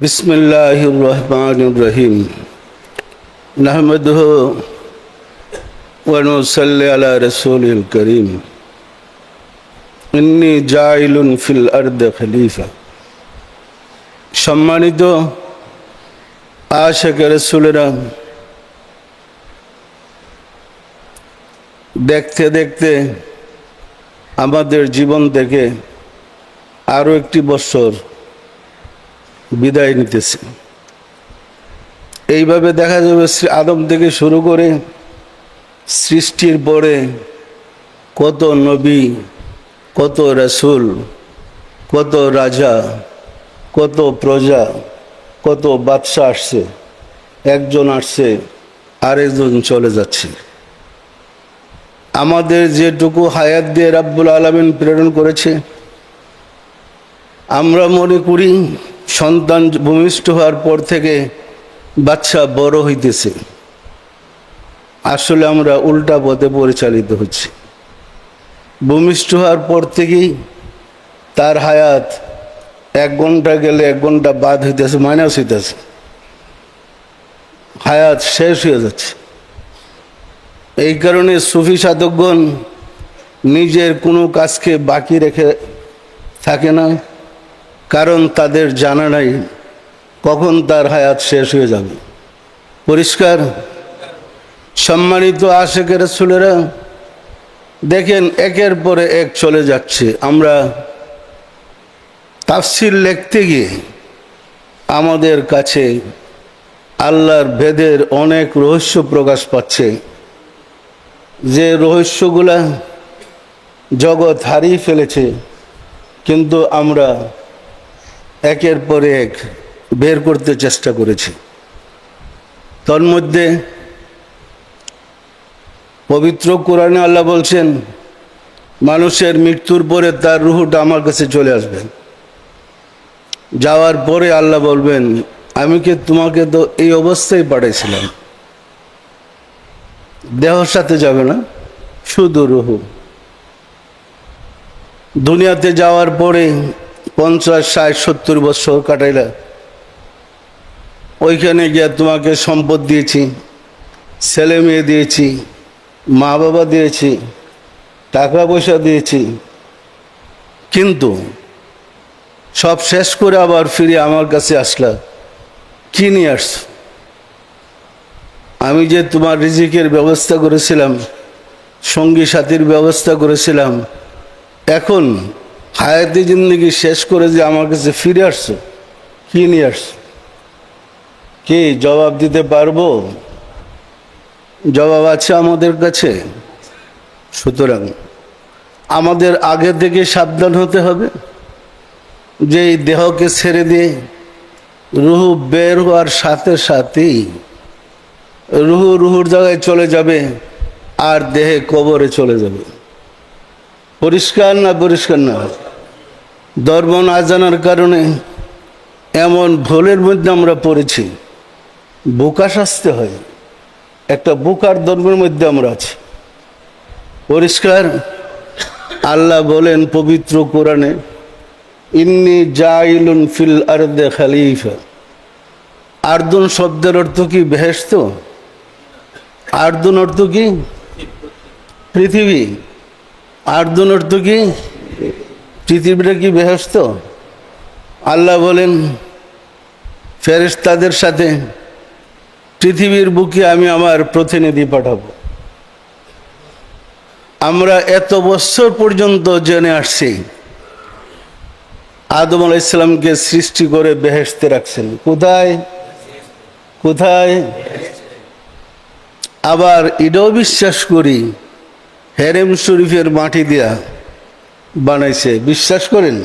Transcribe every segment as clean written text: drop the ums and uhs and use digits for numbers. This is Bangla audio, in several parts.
बिस्मिल्लाहिर रहमानिर रहीम नहमदुहु व नुसल्ली अला रसूलिल करीम इन्नी जाइलुन फिल अर्द खलीफा। सम्मानित आशिक रसूलेरा, देखते देखते আমাদের জীবন থেকে আরো একটি বছর বিদায় নিতেছে। এইভাবে দেখা যাবে আদম থেকে শুরু করে সৃষ্টির পরে কত নবী, কত রাসূল, কত রাজা, কত প্রজা, কত বাদশা আসছে, একজন আসছে আরেকজন চলে যাচ্ছে। আমাদের যেটুকু হায়াত দিয়ে রাব্বুল আলামিন প্রেরণ করেছে, আমরা মনে করি সন্তান ভূমিষ্ঠ হওয়ার পর থেকে বাচ্চা বড় হইতেছে। আসলে আমরা উল্টা পথে পরিচালিত হচ্ছি। ভূমিষ্ঠ হওয়ার পর থেকেই তার হায়াত 1 ঘন্টা গেলে 1 ঘন্টা বাদ হইতেছে, মাইনাস হইতেছে, হায়াত শেষ হয়ে যাচ্ছে। এই কারণে সুফি সাধকগণ নিজের কোনো কাজকে বাকি রেখে থাকে না, কারণ তাদের জানা নাই কখন তার হায়াত শেষ হয়ে যাবে। পরিষ্কার? সম্মানিত আশিক রাসূলেরা, দেখেন একের পরে এক চলে যাচ্ছে। আমরা তাফসীর লিখতে গিয়ে আমাদের কাছে আল্লাহর ভেদের অনেক রহস্য প্রকাশ পাচ্ছে, যে রহস্যগুলা জগৎ হারিয়ে ফেলেছে, কিন্তু আমরা একের পর এক বের করতে চেষ্টা করেছি। তন্মধ্যে পবিত্র কোরআনে আল্লাহ বলছেন, মানুষের মৃত্যুর পরে তার রূহটা আমার কাছে চলে আসবে। যাওয়ার পরে আল্লাহ বলবেন, আমি কি তোমাকে তো এই অবস্থায় পাঠিয়েছিলাম? দেহর সাথে যাবে না, শুধু রূহ। দুনিয়াতে যাওয়ার পরে 50, 60, 70 বছর কাটাইলা, ওইখানে গিয়ে তোমাকে সম্পদ দিয়েছি, ছেলে মেয়ে দিয়েছি, মা বাবা দিয়েছি, টাকা পয়সা দিয়েছি, কিন্তু সব শেষ করে আবার ফিরে আমার কাছে আসলা, কি নিয়ে আসছো? আমি যে তোমার রিজিকের ব্যবস্থা করেছিলাম, সঙ্গী সাথীর ব্যবস্থা করেছিলাম, এখন হায়াতি জিন্দেগি শেষ করে যে আমার কাছে ফিরে আসছো, কি নিয়ে আসছো? কি জবাব দিতে পারবো? জবাব আছে আমাদের কাছে। সুতরাং আমাদের আগে থেকে সাবধান হতে হবে যে এই দেহকে ছেড়ে দিয়ে রুহ বের হওয়ার সাথে সাথেই রুহুর জায়গায় চলে যাবে, আর দেহে কবরে চলে যাবে। পরিষ্কার না? পরিষ্কার না? ধর্ম না জানার কারণে এমন ভুলের মধ্যে আমরা পড়েছি, বোকা শাস্তি হয়। একটা বোকার ধর্মের মধ্যে আমরা আছি। পরিষ্কার? আল্লাহ বলেন পবিত্র কোরআনে, ইন্নী জাইলুন ফিল আরদে খলিফা। আরদুন শব্দের অর্থ কি? বেহেশত। আরদুন অর্থ কি? পৃথিবী। আরদুন অর্থ কি? পৃথিবীটা কি বেহেশত? আল্লাহ বলেন ফেরেশতাদের সাথে পৃথিবীর বুকে আমি আমার প্রতিনিধি পাঠাবো। আমরা এত বছর পর্যন্ত জেনে আসছি আদম আলাইহিস সালামকে সৃষ্টি করে বেহেশতে রাখছেন। কোথায়? কোথায়? আবার এটাও বিশ্বাস করি হেরেম শরীফের মাটি দিয়া বানাইছে। বিশ্বাস করেন?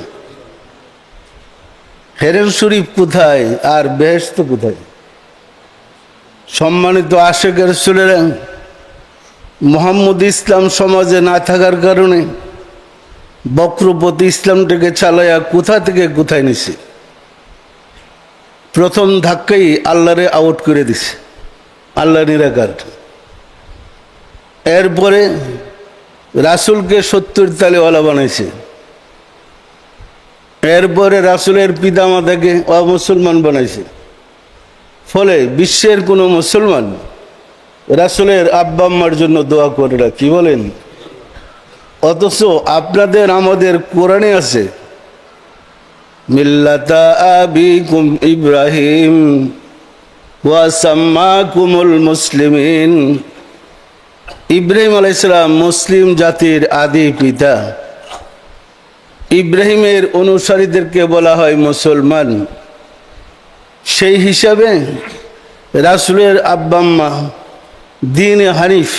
হেরেম শরীফ কোথায় আর বেহেশত কোথায়? সম্মানিত আশিক রাসূলেরা, মুহাম্মদ ইসলাম সমাজে না থাকার কারণে বক্রপতি ইসলামটাকে চালাইয়া কোথা থেকে কোথায় নিছে। প্রথম ধাক্কাই আল্লাহরে আউট করে দিছে, আল্লাহ নিরাকার। এরপরে রাসূলকে 70 তালেওয়ালা বানাইছে। এরপরে রাসূলের পিতামাতাকে অমুসলমান বানাইছে। ফলে বিশ্বের কোনো মুসলমান রাসূলের আব্বা আম্মার জন্য দোয়া করে না, কি বলেন? অথচ আপনাদের আমাদের কোরআনে আছে মিল্লাতা আবিকুম ইব্রাহিম ওয়া সাম্মাকুমুল মুসলিমিন। ইব্রাহিম আলাইহিস সালাম মুসলিম জাতির আদি পিতা। ইব্রাহিমের অনুসারীদেরকে বলা হয় মুসলমান। সেই হিসাবে রাসূলের আব্বা আম্মা দ্বীন হানিফ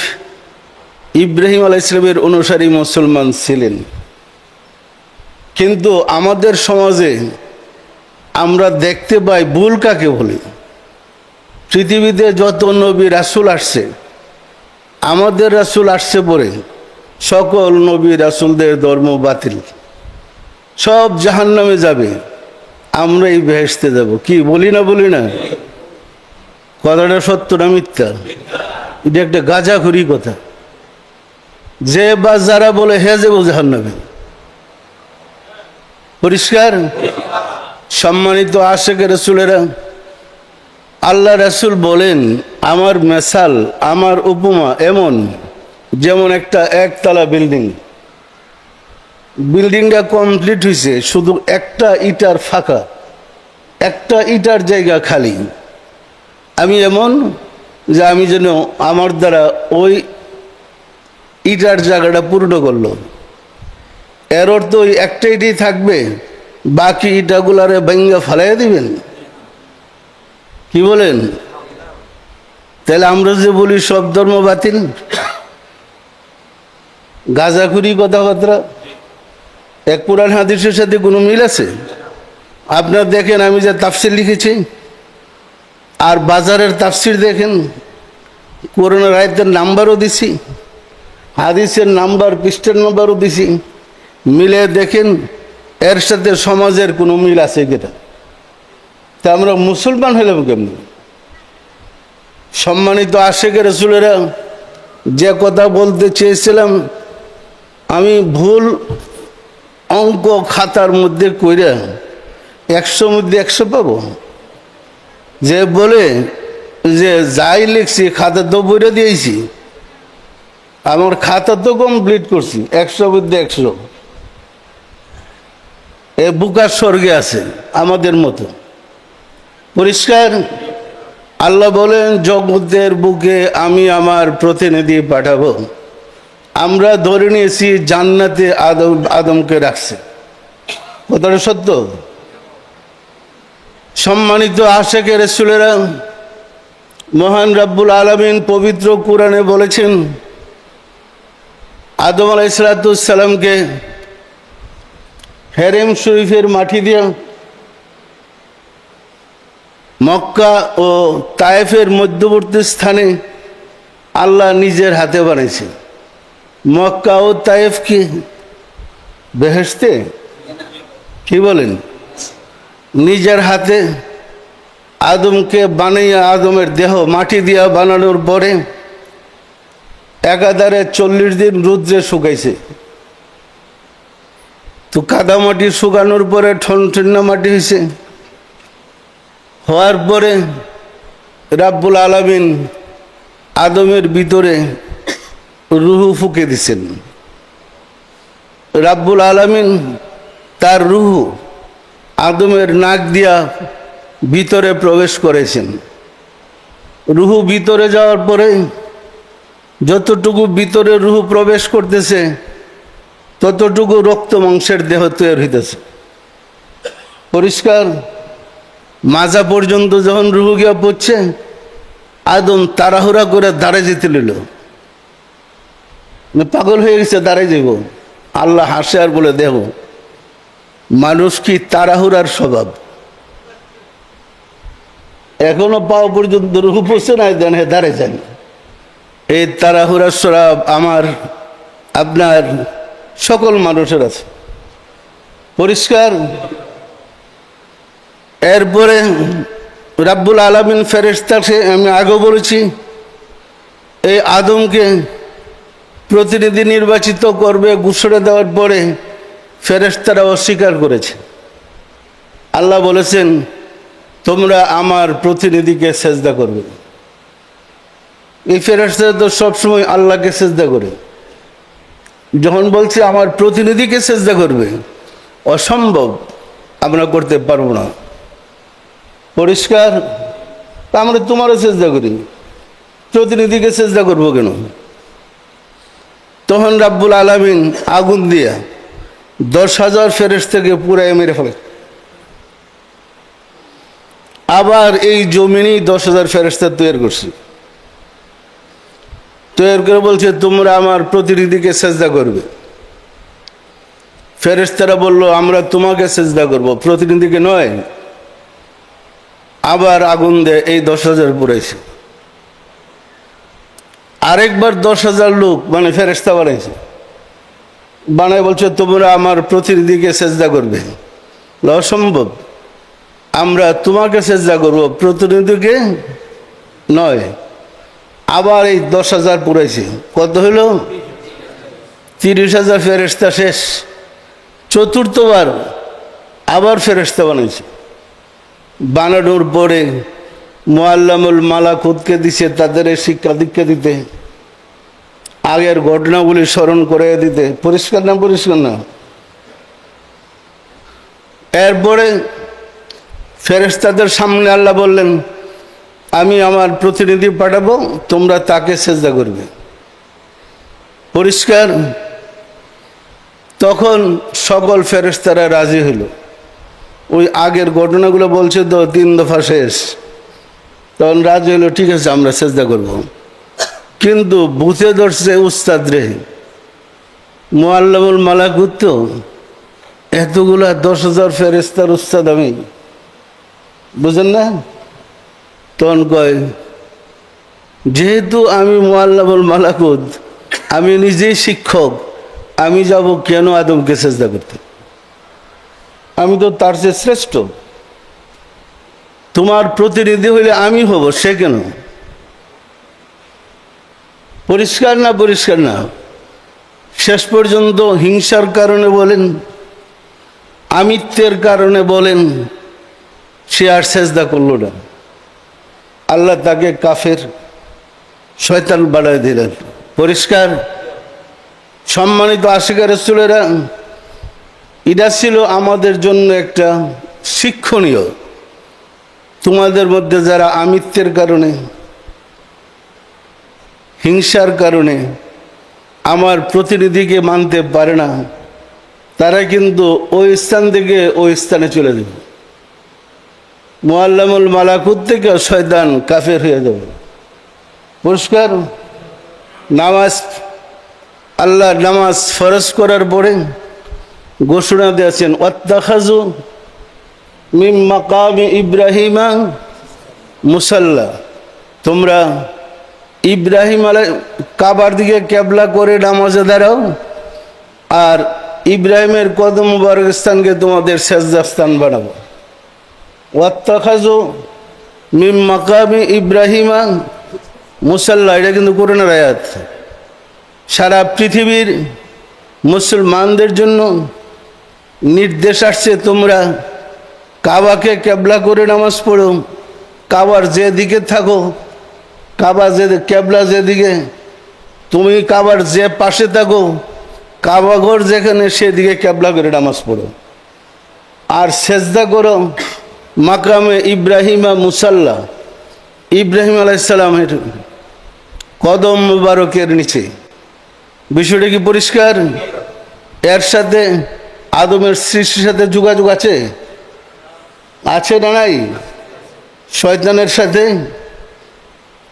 ইব্রাহিম আলাইহিস সালামের অনুসারী মুসলমান ছিলেন। কিন্তু আমাদের সমাজে আমরা দেখতে পাই ভুল কাকে বলে। পৃথিবীতে যত নবী রাসূল আসছে, আমাদের রাসূল আসছে পরে সকল নবী রাসূলদের ধর্ম বাতিল, সব জাহান্নামে যাবে, আমরাই বেহেশতে যাব। কি বলি না বলি না? কথাটা সত্য না মিথ্যা? এটা একটা গাঁজাখুরি কথা। যে বা যারা বলে হে যাবো জাহান্নামে, পরিষ্কার। সম্মানিত আশিক রাসূলেরা, আল্লাহ রাসূল বলেন আমার মেসাল, আমার উপমা এমন যেমন একটা একতলা বিল্ডিং। বিল্ডিংটা কমপ্লিট হয়েছে, শুধু একটা ইটার ফাঁকা, একটা ইটার জায়গা খালি। আমি এমন যে আমি যেন আমার দ্বারা ওই ইটার জায়গাটা পূর্ণ করলো। এর অর্থ ওই একটা ইটই থাকবে, বাকি ইটাগুলারে ভাঙ্গা ফালাই দিবেন? কি বলেন? তাহলে আমরা যে বলি সব ধর্ম বাতিল, গাঁজাখুরি কথাবার্তা, এক কোরআন হাদিসের সাথে কোনো মিল আছে? আপনারা দেখেন আমি যে তাফসির লিখেছি আর বাজারের তাফসির দেখেন, কোরআনের আয়াতের নাম্বারও দিছি, হাদিসের নাম্বার পৃষ্ঠার নাম্বারও দিছি, মিলে দেখেন এর সাথে সমাজের কোনো মিল আছে কিনা? তা আমরা মুসলমান হইলাম কেমন? সম্মানিত আশিক রাসূলেরা, যে কথা বলতে চেয়েছিলাম আমি ভুল অঙ্ক খাতার মধ্যে কইরা 100 মধ্যে 100 পাবো? যে বলে যে যাই লিখছি খাতা তো বইরে দিয়েছি, আমার খাতা তো কমপ্লিট করছি 100 মধ্যে 100, এ বুকার স্বর্গে আছে আমাদের মতো। পরিষ্কার। আল্লাহ বলেন জগতের বুকে আমি আমার প্রতিনিধি পাঠাবো। আমরা ধরে নিয়েছি জান্নাতে আদমকে রাখছে। কথাটা সত্য? সম্মানিত আশিক রাসূলেরা, মহান রব্বুল আলামিন পবিত্র কোরআনে বলেছেন আদম আলাইহিস সালামকে হেরেম শরীফের মাটি দিয়া মক্কা ও তায়েফের মধ্যবর্তী স্থানে আল্লাহ নিজের হাতে বানিয়েছে। মক্কা ও তায়েফ কি বেহেশতে? কি বলেন? নিজের হাতে আদমকে বানাইয়া, আদমের দেহ মাটি দিয়া বানানোর পরে একাধারে 40 দিন রৌদ্রে শুকাইছে। তো কাদা মাটি শুকানোর পরে ঠনঠন্না মাটি হয়েছে। হওয়ার পরে রাব্বুল আলামিন আদমের ভিতরে রুহু ফুঁকে দিছেন। রাব্বুল আলামিন তার রুহু আদমের নাক দিয়া ভিতরে প্রবেশ করেছেন। রুহু ভিতরে যাওয়ার পরে যতটুকু ভিতরে রুহু প্রবেশ করতেছে ততটুকু রক্ত মাংসের দেহ তৈরি হইতেছে। পরিষ্কার। মাজা পর্যন্ত যখন রুহু গিয়া পড়ছে, আদম তাড়াহুড়া করে দাঁড়ায় যেতে লইল, পাগল হয়ে গেছে, দাঁড়ায় যাব। আল্লাহ হাসে আর বলে, দেখো মানুষ কি তাড়াহুড়ার স্বভাব, এখনো পাওয়া পর্যন্ত রুহু পড়ছে না, দেন হে দাঁড়ায় যান। এই তাড়াহুড়ার স্বভাব আমার আপনার সকল মানুষের আছে। পরিষ্কার। এরপরে রাব্বুল আলামিন ফেরেশতাকে, আমি আগেও বলেছি, এই আদমকে প্রতিনিধি নির্বাচিত করবে ঘোষণা দেওয়ার পরে ফেরেশতারা অস্বীকার করেছে। আল্লাহ বলেছেন তোমরা আমার প্রতিনিধিকে সেজদা করবে। এই ফেরেশতারা তো সবসময় আল্লাহকে সেজদা করে, যখন বলছে আমার প্রতিনিধিকে সেজদা করবে, অসম্ভব, আমরা করতে পারবো না। পরিষ্কার? তা আমরা তোমারও সেজদা করি, প্রতিনিধিকে সেজদা করবো কেন? তখন রাব্বুল আলামিন আগুন দিয়া 10,000 ফেরেশতাকে পুরাই মেরে ফেলে। আবার এই জমিনেই 10,000 ফেরেশতা তৈরি করছে, তৈরি করে বলছে তোমরা আমার প্রতিনিধিকে সেজদা করবে। ফেরেশতারা বলল আমরা তোমাকে সেজদা করব, প্রতিনিধিকে নয়। আবার আগুন দেয়, এই 10,000 পুরাইছে। আরেকবার 10,000 লোক মানে ফেরেশতা বানাইছে, বানায় বলছে তোমরা আমার প্রতিনিধিকে সেজদা করবে। অসম্ভব, আমরা তোমাকে সেজদা করব, প্রতিনিধিকে নয়। আবার এই 10,000 পুরাইছে, কত হইল? 30,000 ফেরেশতা শেষ। চতুর্থবার আবার ফেরেশতা বানাইছে, বানানোর পরে মুআল্লামুল মালাকুতকে দিছে তাদের শিক্ষা দীক্ষা দিতে, আগের ঘটনাগুলি স্মরণ করে দিতে। পরিষ্কার না? পরিষ্কার না? এরপরে ফেরেশতাদের সামনে আল্লাহ বললেন আমি আমার প্রতিনিধি পাঠাবো, তোমরা তাকে সেজদা করবে। পরিষ্কার? তখন সকল ফেরেশতারা রাজি হলো। ওই আগের ঘটনাগুলো বলছে তো 3 দফা শেষ, তখন রাজি হলো, ঠিক আছে আমরা সেজদা করব। কিন্তু বুথে ধরছে উস্তাদ রে, মুআল্লামুল মালাকুত তো, এতগুলা 10,000 ফেরেশতার উস্তাদ আমি, বুঝেন না? তখন কয় যেহেতু আমি মুআল্লামুল মালাকুত, আমি নিজেই শিক্ষক, আমি যাব কেন আদমকে সেজদা করতে? আমি তো তার চেয়ে শ্রেষ্ঠ, তোমার প্রতিনিধি হইলে আমি হব, সে কেন? পরিষ্কার না? পরিষ্কার না? শেষ পর্যন্ত হিংসার কারণে বলেন, আমিত্বের কারণে বলেন, সে আর সেজদা করল না। আল্লাহ তাকে কাফের, শয়তান বানায় দিলেন। পরিষ্কার? সম্মানিত আশিক রাসূলেরা, এটা ছিল আমাদের জন্য একটা শিক্ষণীয়। তোমাদের মধ্যে যারা আমিত্বের কারণে, হিংসার কারণে আমার প্রতিনিধিকে মানতে পারে না, তারা কিন্তু ওই স্থান থেকে ওই স্থানে চলে যাবে। মুআল্লামুল মালাকুত থেকে শয়তান কাফের হয়ে যাবে। পরিষ্কার? নামাজ, আল্লাহ নামাজ ফরজ করার পরে ঘোষণা দিয়েছেন ওয়াত্তাখাযু মিন মাকামি ইব্রাহিমা মুসাল্লা, তোমরা ইব্রাহিম কাবার দিকে কেবলা করে নামাজে দাঁড়াও, আর ইব্রাহিমের কদম মুবারক স্থানকে তোমাদের সেজদা স্থান বানাবো। ওয়াত্তাখাযু মিন মাকামি ইব্রাহিমা মুসাল্লা, এটা কিন্তু কোরআনের আয়াত। সারা পৃথিবীর মুসলমানদের জন্য নির্দেশ আসছে তোমরা কাবাকে কেবলা করে নামাজ পড়ো, কাবার যেদিকে থাকো, কাবা যে কেবলা যেদিকে, তুমি কাবার যে পাশে থাকো, কাবাঘর যেখানে, সেদিকে কেবলা করে নামাজ পড়ো। আর সেজদা করো মাকামে ইব্রাহিমা মুসাল্লা, ইব্রাহিম আলাইহিস সালামের কদম মুবারকের নিচে। বিষয়টা কি পরিষ্কার? এর সাথে আদমের সৃষ্টির সাথে যোগাযোগ আছে? আছে না নাই? শয়তানের সাথে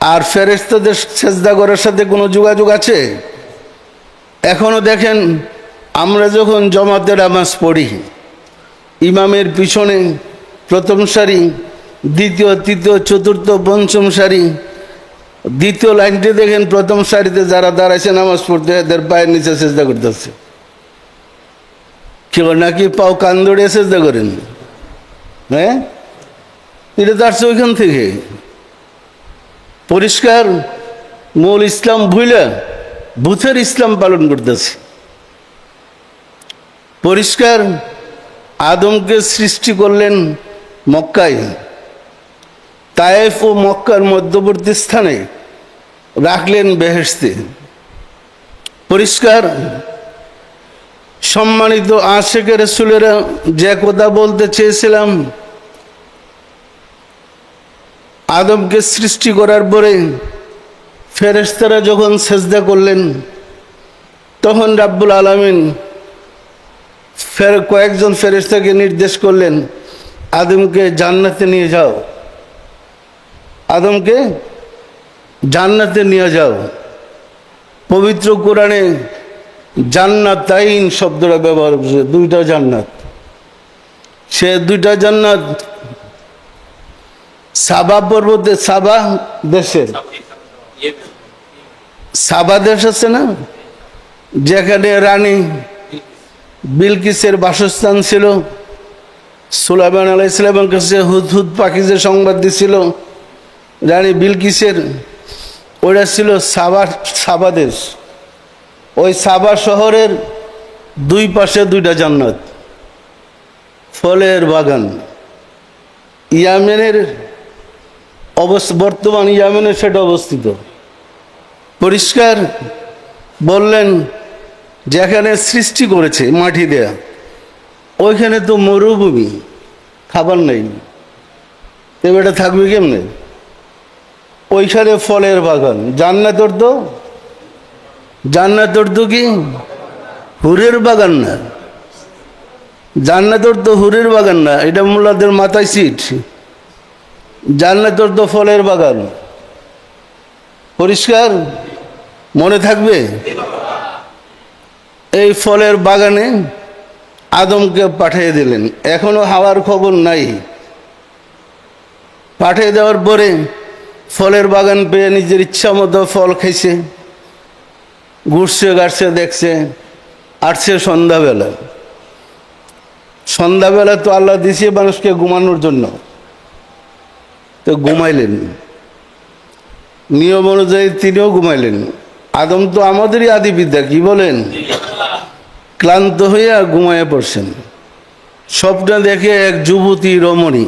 আর ফেরেশতাদের সেজদা করার সাথে কোনো যোগাযোগ আছে? এখনো দেখেন, আমরা যখন জমাতে নামাজ পড়ি, ইমামের পিছনে প্রথম সারি, দ্বিতীয়, তৃতীয়, চতুর্থ, পঞ্চম সারি, দ্বিতীয় লাইনটি দেখেন, প্রথম সারিতে যারা দাঁড়াইছে নামাজ পড়তে, এদের পায়ের নিচে সেজদা করতেছে। কেউ নাকি পাও কান দড়িয়ে সেজদা করেন? হ্যাঁ, এটা তো আসছে ওইখান থেকে। পরিষ্কার? মূল ইসলাম ভুইলা ভূতের ইসলাম পালন করতেছে। পরিষ্কার? আদমকে সৃষ্টি করলেন মক্কায়, তায়েফ ও মক্কার মধ্যবর্তী স্থানে রাখলেন বেহেশতে। পরিষ্কার। সম্মানিত আশিকে রাসূলেরা, যে কথা বলতে চেয়েছিলাম, আদমকে সৃষ্টি করার পরে ফেরেশতারা যখন সেজদা করলেন, তখন রাব্বুল আলামিন কয়েকজন ফেরেশতাকে নির্দেশ করলেন, আদমকে জান্নাতে নিয়ে যাও, আদমকে জান্নাতে নিয়ে যাও। পবিত্র কোরআনে জান্নাতাইন শব্দটা ব্যবহার করছে, দুইটা জান্নাত। সে দুইটা জান্নাত সাবা পর্বতে, সাবা দেশের, সাবা দেশ আছে না, যেখানে রানী বিলকিসের বাসস্থান ছিল। সুলাইমান আলাইহিস সালামের কাছে হুদহুদ পাখি যে সংবাদ দিছিল রানী বিলকিসের, ওটা ছিল সাবা দেশ। ওই সাবা শহরের দুই পাশে দুইটা জান্নাত, ফলের বাগান। ইয়ামেনের বর্তমান ইয়ামেনে সেটা অবস্থিত। পরিষ্কার। বললেন যেখানে সৃষ্টি করেছে মাটি দেয়া, ওইখানে তো মরুভূমি, খাবার নেই, তবে এটা থাকবে কেমনে? ওইখানে ফলের বাগান। জান্নাতের তো কি হুরের বাগান না, জান্নাতের তো হুরের বাগান না, এটা মোল্লাদের মাথায় সিট। জান্নাতের তো ফলের বাগান। পরিষ্কার মনে থাকবে। এই ফলের বাগানে আদমকে পাঠিয়ে দিলেন। এখনো হাওয়ার খবর নাই। পাঠিয়ে দেওয়ার পরে ফলের বাগান পেয়ে নিজের ইচ্ছা মতো ফল খাইছে, ঘুরছে গাড়ছে, দেখছে। আসছে সন্ধ্যাবেলা। সন্ধ্যাবেলা তো আল্লাহ দিছে মানুষকে ঘুমানোর জন্য, তো ঘুমাইলেন। নিয়ম অনুযায়ী তিনিও ঘুমাইলেন। আদম তো আমাদেরই আদি বিদ্যা, কি বলেন? ক্লান্ত হইয়া ঘুমাইয়া পড়ছেন। স্বপ্ন দেখে এক যুবতী রমণী,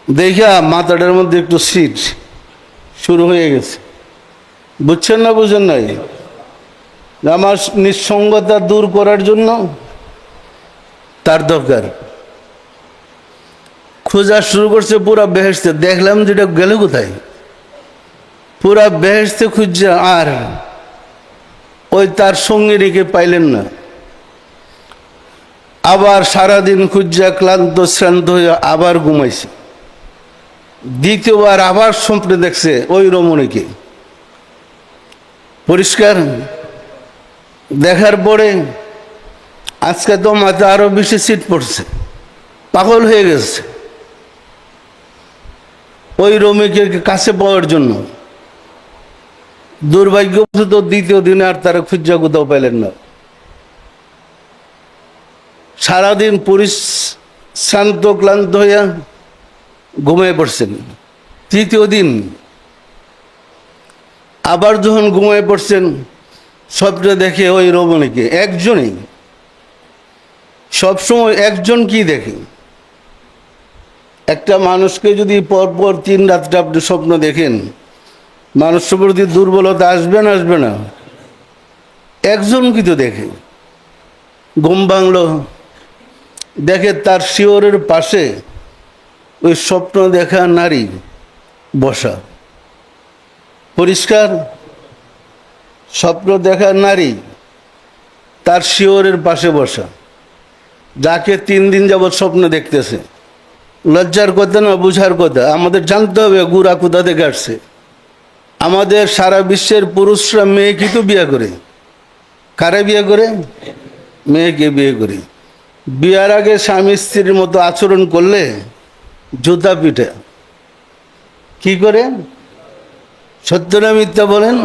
দেখা মাথাটার মধ্যে একটু সিট শুরু হয়ে গেছে। বুঝছেন না বুঝেন নাই? আমার নিঃসঙ্গতা দূর করার জন্য তার দরকার। খোঁজা শুরু করছে পুরা বেহেশতে। দেখলাম যেটা গেল কোথায়, পুরা বেহেশতে খুঁজছে, আর ওই তার সঙ্গিনীকে পাইলেন না। আবার সারাদিন খুঁজা ক্লান্ত শ্রান্ত হয়ে আবার ঘুমাইছে। দ্বিতীয়বার আবার স্বপ্নে দেখছে ওই রমণীকে। পরিষ্কার। দেখার পরে আজকে তো মাথা আরো বেশি সিট পড়ছে, পাগল হয়ে গেছে ওই রমিকে কাছে পাওয়ার জন্য। দুর্ভাগ্যবশত দ্বিতীয় দিনে আর তারা খুঁজা কোথাও পাইলেন না। সারাদিন পরিশ্রান্ত ক্লান্ত হইয়া ঘুমিয়ে পড়ছেন। তৃতীয় দিন আবার যখন ঘুমিয়ে পড়ছেন, স্বপ্নে দেখে ওই রমণীকে। একজনই, সবসময় একজন কি দেখে? একটা মানুষকে যদি পরপর 3 রাত্রে আপনি স্বপ্ন দেখেন, মানুষের প্রতি দুর্বলতা আসবে না? আসবে না? একজন কি তো দেখে। ঘুম ভাঙল, দেখে তার শিয়রের পাশে ওই স্বপ্ন দেখা নারী বসা। পরিষ্কার। স্বপ্ন দেখা নারী তার শিয়রের পাশে বসা, যাকে 3 দিন যাবৎ স্বপ্ন দেখতেছে। লজ্জার কথা না, বুঝার কথা। আমাদের জানতে হবে গুড়া কোথা থেকে আসছে। আমাদের সারা বিশ্বের পুরুষরা মেয়েকে তো বিয়ে করে। কারে বিয়ে করে? মেয়েকে বিয়ে করে। বিয়ার আগে স্বামী স্ত্রীর মতো আচরণ করলে জুতা পিঠে। কি করে? সত্য না মিথ্যা বলেন?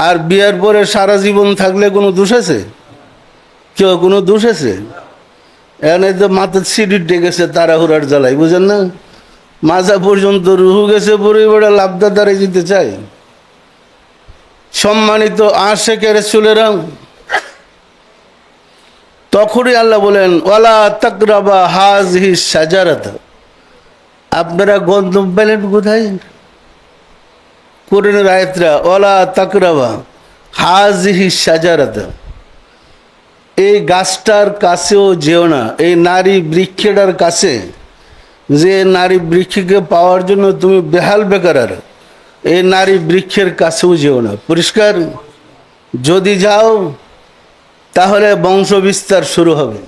আর বিয়ার পরে সারা জীবন থাকলে কোনো দোষ আছে? কেউ কোনো দোষ আছে? এখানে তো মাথার সিঁড়ি ডেকেছে তাড়াহুড়ার জ্বালাই, বুঝেন না? মাজা পর্যন্ত রুহু গেছে, পরে বেড়া লাভদা দাঁড়িয়ে যেতে চায়। সম্মানিত আশিকে রাসূলেরা, তখনই আল্লাহ বলেন ওয়ালা তাকরাবা হাযিহি শাজারাত, আপনারা গন্ধম পেলেন কোথায়? কোরআনের আয়াতরা ওয়ালা তাকরাবা হাযিহি শাজারাত, এই গাছটার কাছেও যেও না, এই নারী বৃক্ষটার কাছে, যে নারী বৃক্ষকে পাওয়ার জন্য তুমি বেহাল বেকার, এই নারী বৃক্ষের কাছেও যেও না। পরিষ্কার? যদি যাও তাহলে বংশ বিস্তার শুরু হবে।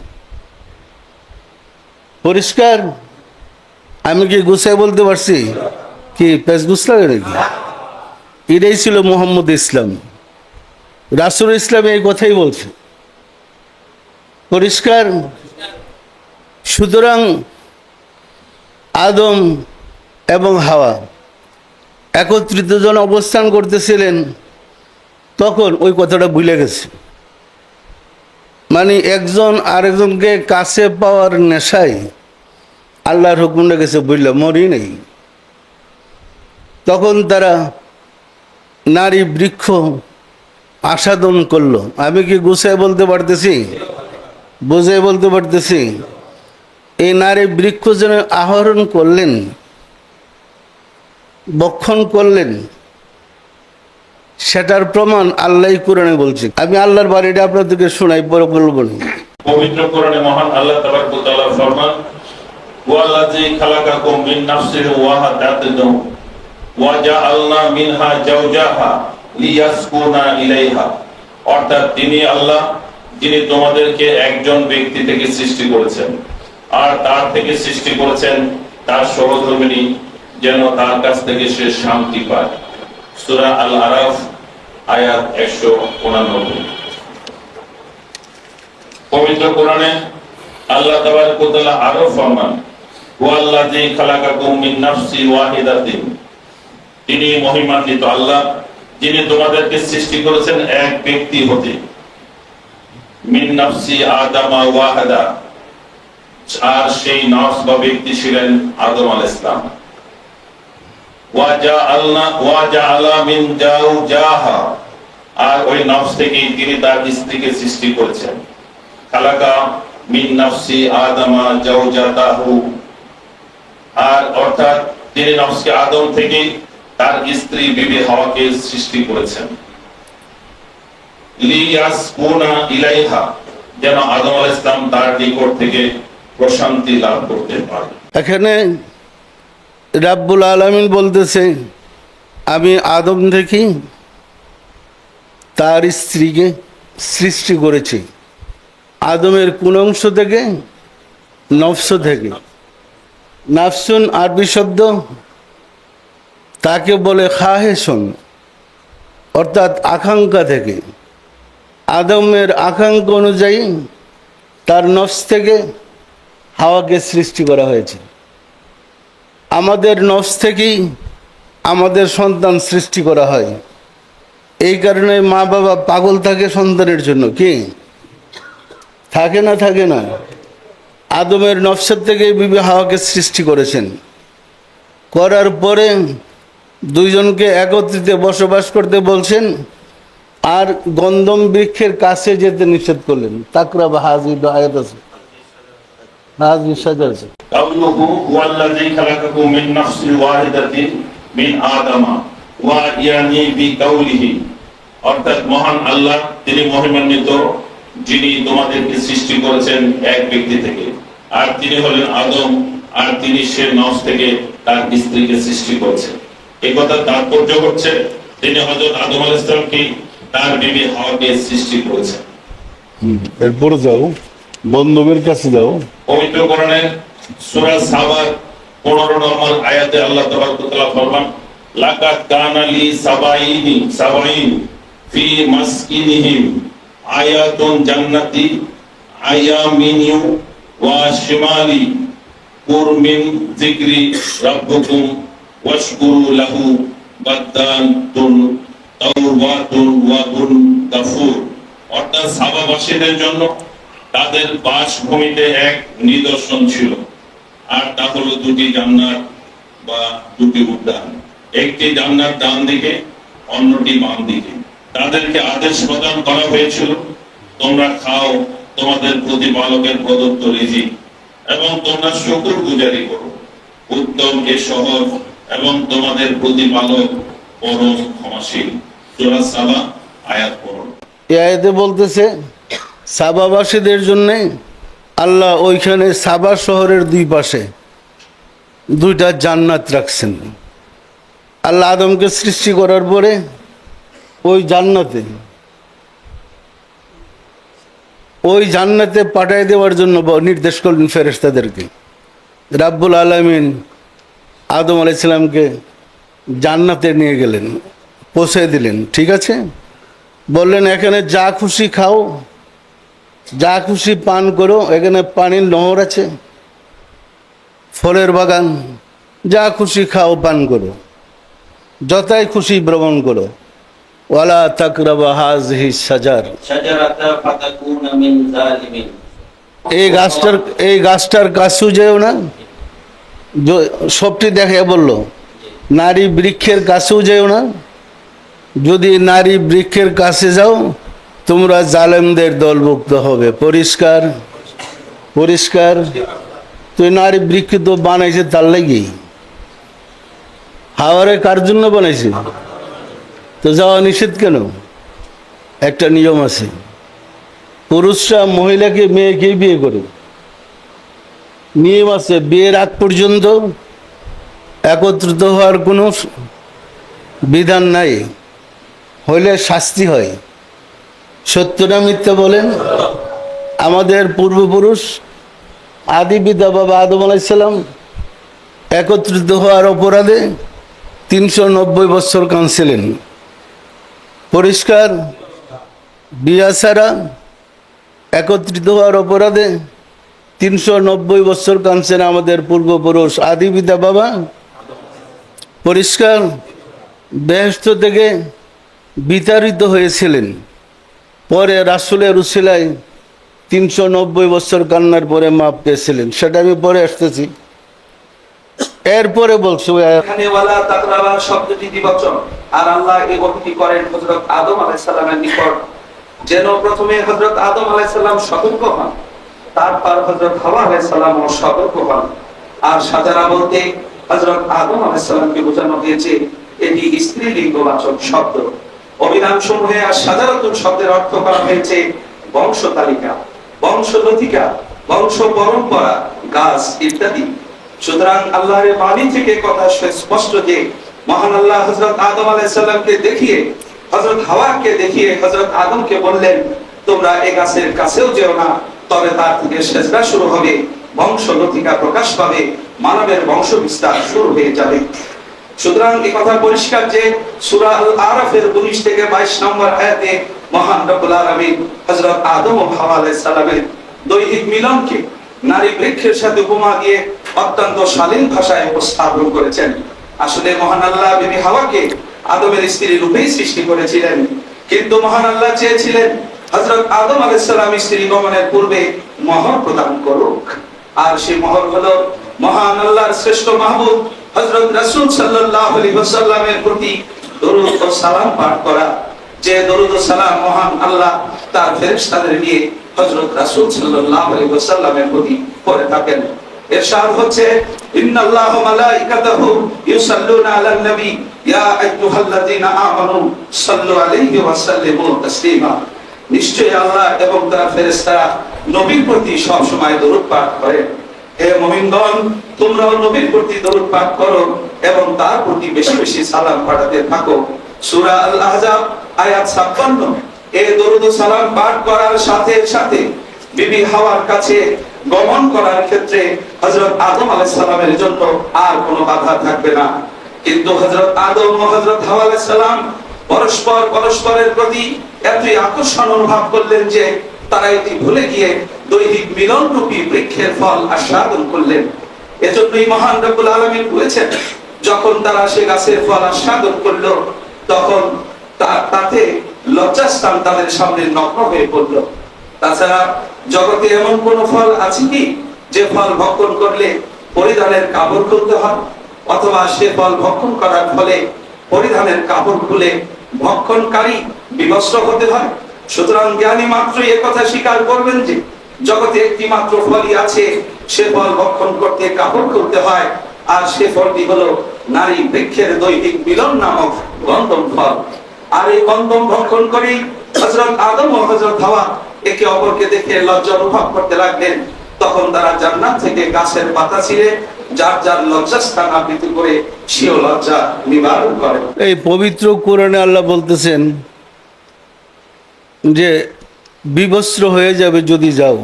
পরিষ্কার? আমি কি গুছাই বলতে পারছি? কি পেশ গুছ লাগে নাকি? এটাই ছিল মোহাম্মদ ইসলাম, রাসূল ইসলাম এই কথাই বলছে। পরিষ্কার? সুতরাং আদম এবং হাওয়া একত্রিত জন অবস্থান করতেছিলেন, তখন ওই কথাটা ভুলে গেছে। মানে একজন আরেকজনকে কাছে পাওয়ার নেশায় আল্লাহর হুকুমটা গেছে বুঝল, মরি নেই। তখন তারা নারী বৃক্ষ আস্বাদন করলো। আমি কি গুছায় বলতে পারতেছি? বুঝে বলতে পারতেছি? এই নারী বৃক্ষ যেন আহরণ করলেন, বক্ষণ করলেন, সেটার প্রমাণ আল্লাহ কোরআনে বলছে। আমি আল্লাহর বাণীটা আপনাদেরকে শোনাই, পরে বলবো না। পবিত্র কোরআনে মহান আল্লাহ তাবারক ওয়া তাআলা ফরমান ওয়াল্লাযী খালাকাকুম মিন নাফসিন ওয়াহিদাতিন ওয়া জাআলনা মিনহা যাওজাহা লিয়াসকুনা ইলাইহা, অর্থাৎ তিনি আল্লাহ যিনি তোমাদেরকে একজন ব্যক্তি থেকে সৃষ্টি করেছেন আর তার থেকে সৃষ্টি করেছেন তার সহধর্মিণী, যেন তার কাছ থেকে সে শান্তি পায়। সূরা আল আরাফ আয়াত 189। পবিত্র কোরআনে আল্লাহ তাবারক ওয়া তাআলা আরো ফরমান ওয়াল্লাযী খালাকাকুম মিন নাফসিন ওয়াহিদাতিন, তিনি মহিমান্বিত আল্লাহ যিনি তোমাদেরকে সৃষ্টি করেছেন এক ব্যক্তি হতে, মিন নাফসি আদামা ওয়াহিদা, আর সেই নফস বা ব্যক্তি ছিলেন আদম আলাইহিস সালাম। ওয়া জাআলা মিন যাওজাহা, আর ওই নফস থেকে তিনি তার স্ত্রীকে সৃষ্টি করেছেন। খালাকা মিন নাফসি আদামা যাওজাতাহু, আর অর্থাৎ তিনি নফসকে আদম থেকে তার স্ত্রী বিবি হাওয়াকে সৃষ্টি করেছেন। লিয়াসকুনা ইলাইহা, যেন আদম আলাইহিস সালাম তার নিকট থেকে প্রশান্তি লাভ করতে পারে। এখানে রাব্বুল আলামিন বলতেছে আমি আদম থেকে তার স্ত্রীকে সৃষ্টি করেছি। আদমের কোন অংশ থেকে? নফস থেকে। নাফসুন আরবি শব্দ, তাকে বলে খাহেসুন, অর্থাৎ আকাঙ্ক্ষা থেকে। আদমের আকাঙ্ক্ষা অনুযায়ী তার নফস থেকে হাওয়াকে সৃষ্টি করা হয়েছে। আমাদের নফস থেকেই আমাদের সন্তান সৃষ্টি করা হয়। এই কারণে মা বাবা পাগল থাকে সন্তানের জন্য। কি থাকে না? থাকে না? আদমের নফসের থেকে বিবি হাওয়াকে সৃষ্টি করেছেন। করার পরে দুইজনকে একত্রিত বসবাস করতে বলছেন, আর গন্ধম বৃক্ষের কাছে যেতে নিষেধ করলেন। তাকরাবা হাযিহি আয়াত আছে, হাযিহি শাজারাত। কাউলুহু ওয়াল্লাযী খালাকাকুম মিন নাফসিন ওয়াহিদাতিন মিন আদামা ওয়া ইয়ানি বিকাউলিহি, অর্থাৎ মহান আল্লাহ তিনি মহিমান্বিত যিনি তোমাদেরকে সৃষ্টি করেছেন এক ব্যক্তি থেকে, আর তিনি হলেন আদম, আর তিনি সে নফস থেকে তার স্ত্রীকে সৃষ্টি করেছেন। এই কথা তাৎপর্য হচ্ছে তিনি হযরত আদম আলাইহিস সালামকে তার বিবি হাওয়াকে সৃষ্টি করেছেন। এরপরে যাও, বন্ধবের কাছে যাও। পবিত্র কোরআনের সূরা সাবার 15 নম্বর আয়াতে আল্লাহ তাবারক ওয়া তাআলা ফরমান লাকাদ কানা লি সাবাইন ফি মাসকিনিহিম আয়াতুন জান্নাতি আয়ামিনু ওয়া শিমালি কুরমিন যিকরি রাব্বুকুম ওয়াশকুরু লাহু বাদ্দাতুন তাওবাতুন ওয়া গুন গাফুর, অর্থাৎ সাবাবাসীদের জন্য তাদের বাসভূমিতে এক নিদর্শন ছিল, আর তা হলো দুটি জান্নাত বা দুটি উদ্যান। একটি জান্নাত ডান দিকে, অন্যটি বাম দিকে। তাদেরকে আদেশ প্রদান করা হয়েছিল তোমরা খাও তোমাদের প্রতিপালকের প্রদত্ত রিজিক এবং তোমরা শুকরগুজারি করো। উত্তম এ শহর এবং তোমাদের প্রতিপালক পরম ক্ষমাশীল। সূরা সাবা আয়াত 15। এই আয়াতে বলতেছে সাবাবাসীদের জন্য আল্লাহ ওইখানে সাবা শহরের দুই পাশে দুইটা জান্নাত রাখছেন। আল্লাহ আদমকে সৃষ্টি করার পরে ওই জান্নাতে পাঠায় দেওয়ার জন্য নির্দেশ করলেন ফেরেশতাদেরকে। রাব্বুল আলামিন আদম আলাইহিসসালামকে জান্নাতে নিয়ে গেলেন, পৌঁছে দিলেন। ঠিক আছে, বললেন এখানে যা খুশি খাও, যা খুশি পান করো, এখানে পানির নহর আছে, ফলের বাগান, যা খুশি খাও পান করো, যতাই খুশি ভ্রমণ করো। ওয়ালা তাকরাবা হাযিহি শাজার, শাজারাতা ফাতাকুনা মিন জালিমিন। এই গাছটার কাছেও যেও না। সবটি দেখে বললো নারী বৃক্ষের কাছেও যেও না। যদি নারী বৃক্ষের কাছে যাও তোমরা জালেমদের দলভুক্ত হবে। পরিষ্কার পরিষ্কার। তুই নারী বৃক্ষ তো বানাইছে তার লাগি, হাওয়ারে কার জন্য বানাইছে? তো যাওয়া নিষেধ কেন? একটা নিয়ম আছে, পুরুষরা মহিলাকে মেয়েকে বিয়ে করে, নিয়ম আছে। বিয়ের আগ পর্যন্ত একত্রিত হওয়ার কোনো বিধান নাই, হইলে শাস্তি হয়। সত্য না মিথ্যা বলেন? আমাদের পূর্বপুরুষ আদি পিতা বাবা আদম আলাইহিসসালাম একত্রিত হওয়ার অপরাধে 390 বছর কাঁদছিলেন। পরিষ্কার। বিয়া ছাড়া একত্রিত হওয়ার অপরাধে 390 বছর কাঁদছেন আমাদের পূর্বপুরুষ আদি পিতা বাবা। পরিষ্কার। বেহেশত থেকে বিতাড়িত হয়েছিলেন, পরে রাসূলের উসিলায় 390 বছর কান্নার পরে মাপ পেয়েছিলেন। সেটা আমি পরে আসতেছি। এরপরে বলছি এখানে ওয়ালা তাকরাবা শব্দটি দ্বিবচন, আর আল্লাহ এই ওহী করেন হযরত আদম আলাইহিস সালামের নিকট, যেন প্রথমে হযরত আদম আলাইহিস সালাম সতর্ক হন, তারপর হযরত হাওয়া আলাইহিস সালামও সতর্ক হন। আর শাজারা বলতে হযরত আদম আলাইহিস সালামকে বোঝানো হয়েছে এটি স্ত্রীলিঙ্গবাচক শব্দ। অভিধান সমূহে আর শাজারাতুন শব্দের অর্থ করা হয়েছে বংশ তালিকা, বংশ লতিকা, বংশ পরম্পরা, গাছ ইত্যাদি। সুতরাং আল্লাহর বাণী থেকে কথা স্পষ্ট যে মহান আল্লাহ হযরত আদম আলাইহিস সালামকে দেখিয়ে, হযরত হাওয়াকে দেখিয়ে হযরত আদমকে বললেন তোমরা এই গাছের কাছেও যেও না, তবে তার থেকে সেজদা শুরু হবে, বংশ লতিকা প্রকাশ পাবে, মানবের বংশ বিস্তার শুরু হয়ে যাবে। সুতরাং এই কথা পরিষ্কার যে সূরা আল আরাফের 19 থেকে 22 নম্বর আয়াতে মহান রব্বুল আলামিন হযরত আদম ও হাওয়া আলাইহিস সালামের দৈহিক মিলনকে নারী বৃক্ষের সাথে উপমা দিয়ে অত্যন্ত শালীন ভাষায় উপস্থাপন করেছেন। আসলে মহান আল্লাহ বিবি হাওয়াকে আদমের স্ত্রী রূপেই সৃষ্টি করেছিলেন, কিন্তু মহান আল্লাহ চেয়েছিলেন হযরত আদম আলাইহিস সালাম স্ত্রী গমনের পূর্বে মোহর প্রদান করুক। আর সেই মোহর হলো মহান আল্লাহর শ্রেষ্ঠ মাহবুব হযরত রাসূল সাল্লাল্লাহু আলাইহি ওয়াসাল্লামের প্রতি দরুদ ও সালাম পাঠ করা। যে দরুদ ও সালাম মহান আল্লাহ তার ফেরেশতাদের নিয়ে হযরত রাসূল সাল্লাল্লাহু আলাইহি ওয়াসাল্লামের প্রতি পড়ে থাকেন। ইরশাদ হচ্ছে ইন্নাল্লাহু মালাইকাতাহু ইউসাল্লুনা আলান নবী ইয়া আইয়ুহাল্লাযীনা আমানু সাল্লু আলাইহি ওয়া সাল্লিমু তাসলিমা। নিশ্চয়ই আল্লাহ এবং তার ফেরেশতারা নবীর প্রতি সব সময় দরুদ পাঠ করে। হে মুমিনগণ, তোমরাও নবীর প্রতি দরুদ পাঠ করো এবং তার প্রতি বেশি বেশি সালাম পাঠাতে থাকো। সূরা আল আহজাব আয়াত 56। এই দরুদ ও সালাম পাঠ করার সাথে সাথে বিবি হাওয়ার কাছে গমন করার ক্ষেত্রে হযরত আদম আলাইহিস সালামের জন্য আর কোনো বাধা থাকবে না। কিন্তু হযরত আদম ও হযরত হাওয়া আলাইহিস সালাম পরস্পরের প্রতি এতই আকর্ষণ অনুভব করলেন যে তারা এটি ভুলে গিয়ে দৈহিক মিলন রূপী বৃক্ষের ফল আস্বাদন করলেন। এজন্যই মহান রব্বুল আলামিন বলেছেন যখন তারা সে গাছের ফল আস্বাদন করল তখন তাতে লজ্জাস্থান তাদের সামনে নগ্ন হয়ে পড়ল। তাছাড়া জগতে এমন কোন ফল আছে কি যে ফল ভক্ষণ করলে পরিধানের কাপড় খুলতে হয়, অথবা সে ফল ভক্ষণ করার ফলে পরিধানের কাপড় খুলে ভক্ষণকারী বিবস্ত্র হতে হয়? সুতরাং জ্ঞানী মাত্রই একথা স্বীকার করবেন যে জগতে একটি মাত্র ফলই আছে, সে ফল ভক্ষণ করতে কাপড় করতে হয়, আর সে ফলটি হলো নারী বৃক্ষের দৈহিক মিলন নামক গন্ধম ফল। আর এই গন্ধম ভক্ষণ করেই হযরত আদম ও হযরত হাওয়া একে অপরকে দেখে লজ্জা অনুভব করতে লাগলেন। তখন তারা জান্নাত থেকে গাছের পাতা ছিঁড়ে যার যার লজ্জাস্থান আবৃত করে সেও লজ্জা নিবারণ করে। এই পবিত্র কোরআনে আল্লাহ বলতেছেন যে বিবস্ত্র হয়ে যাবে যদি যাও।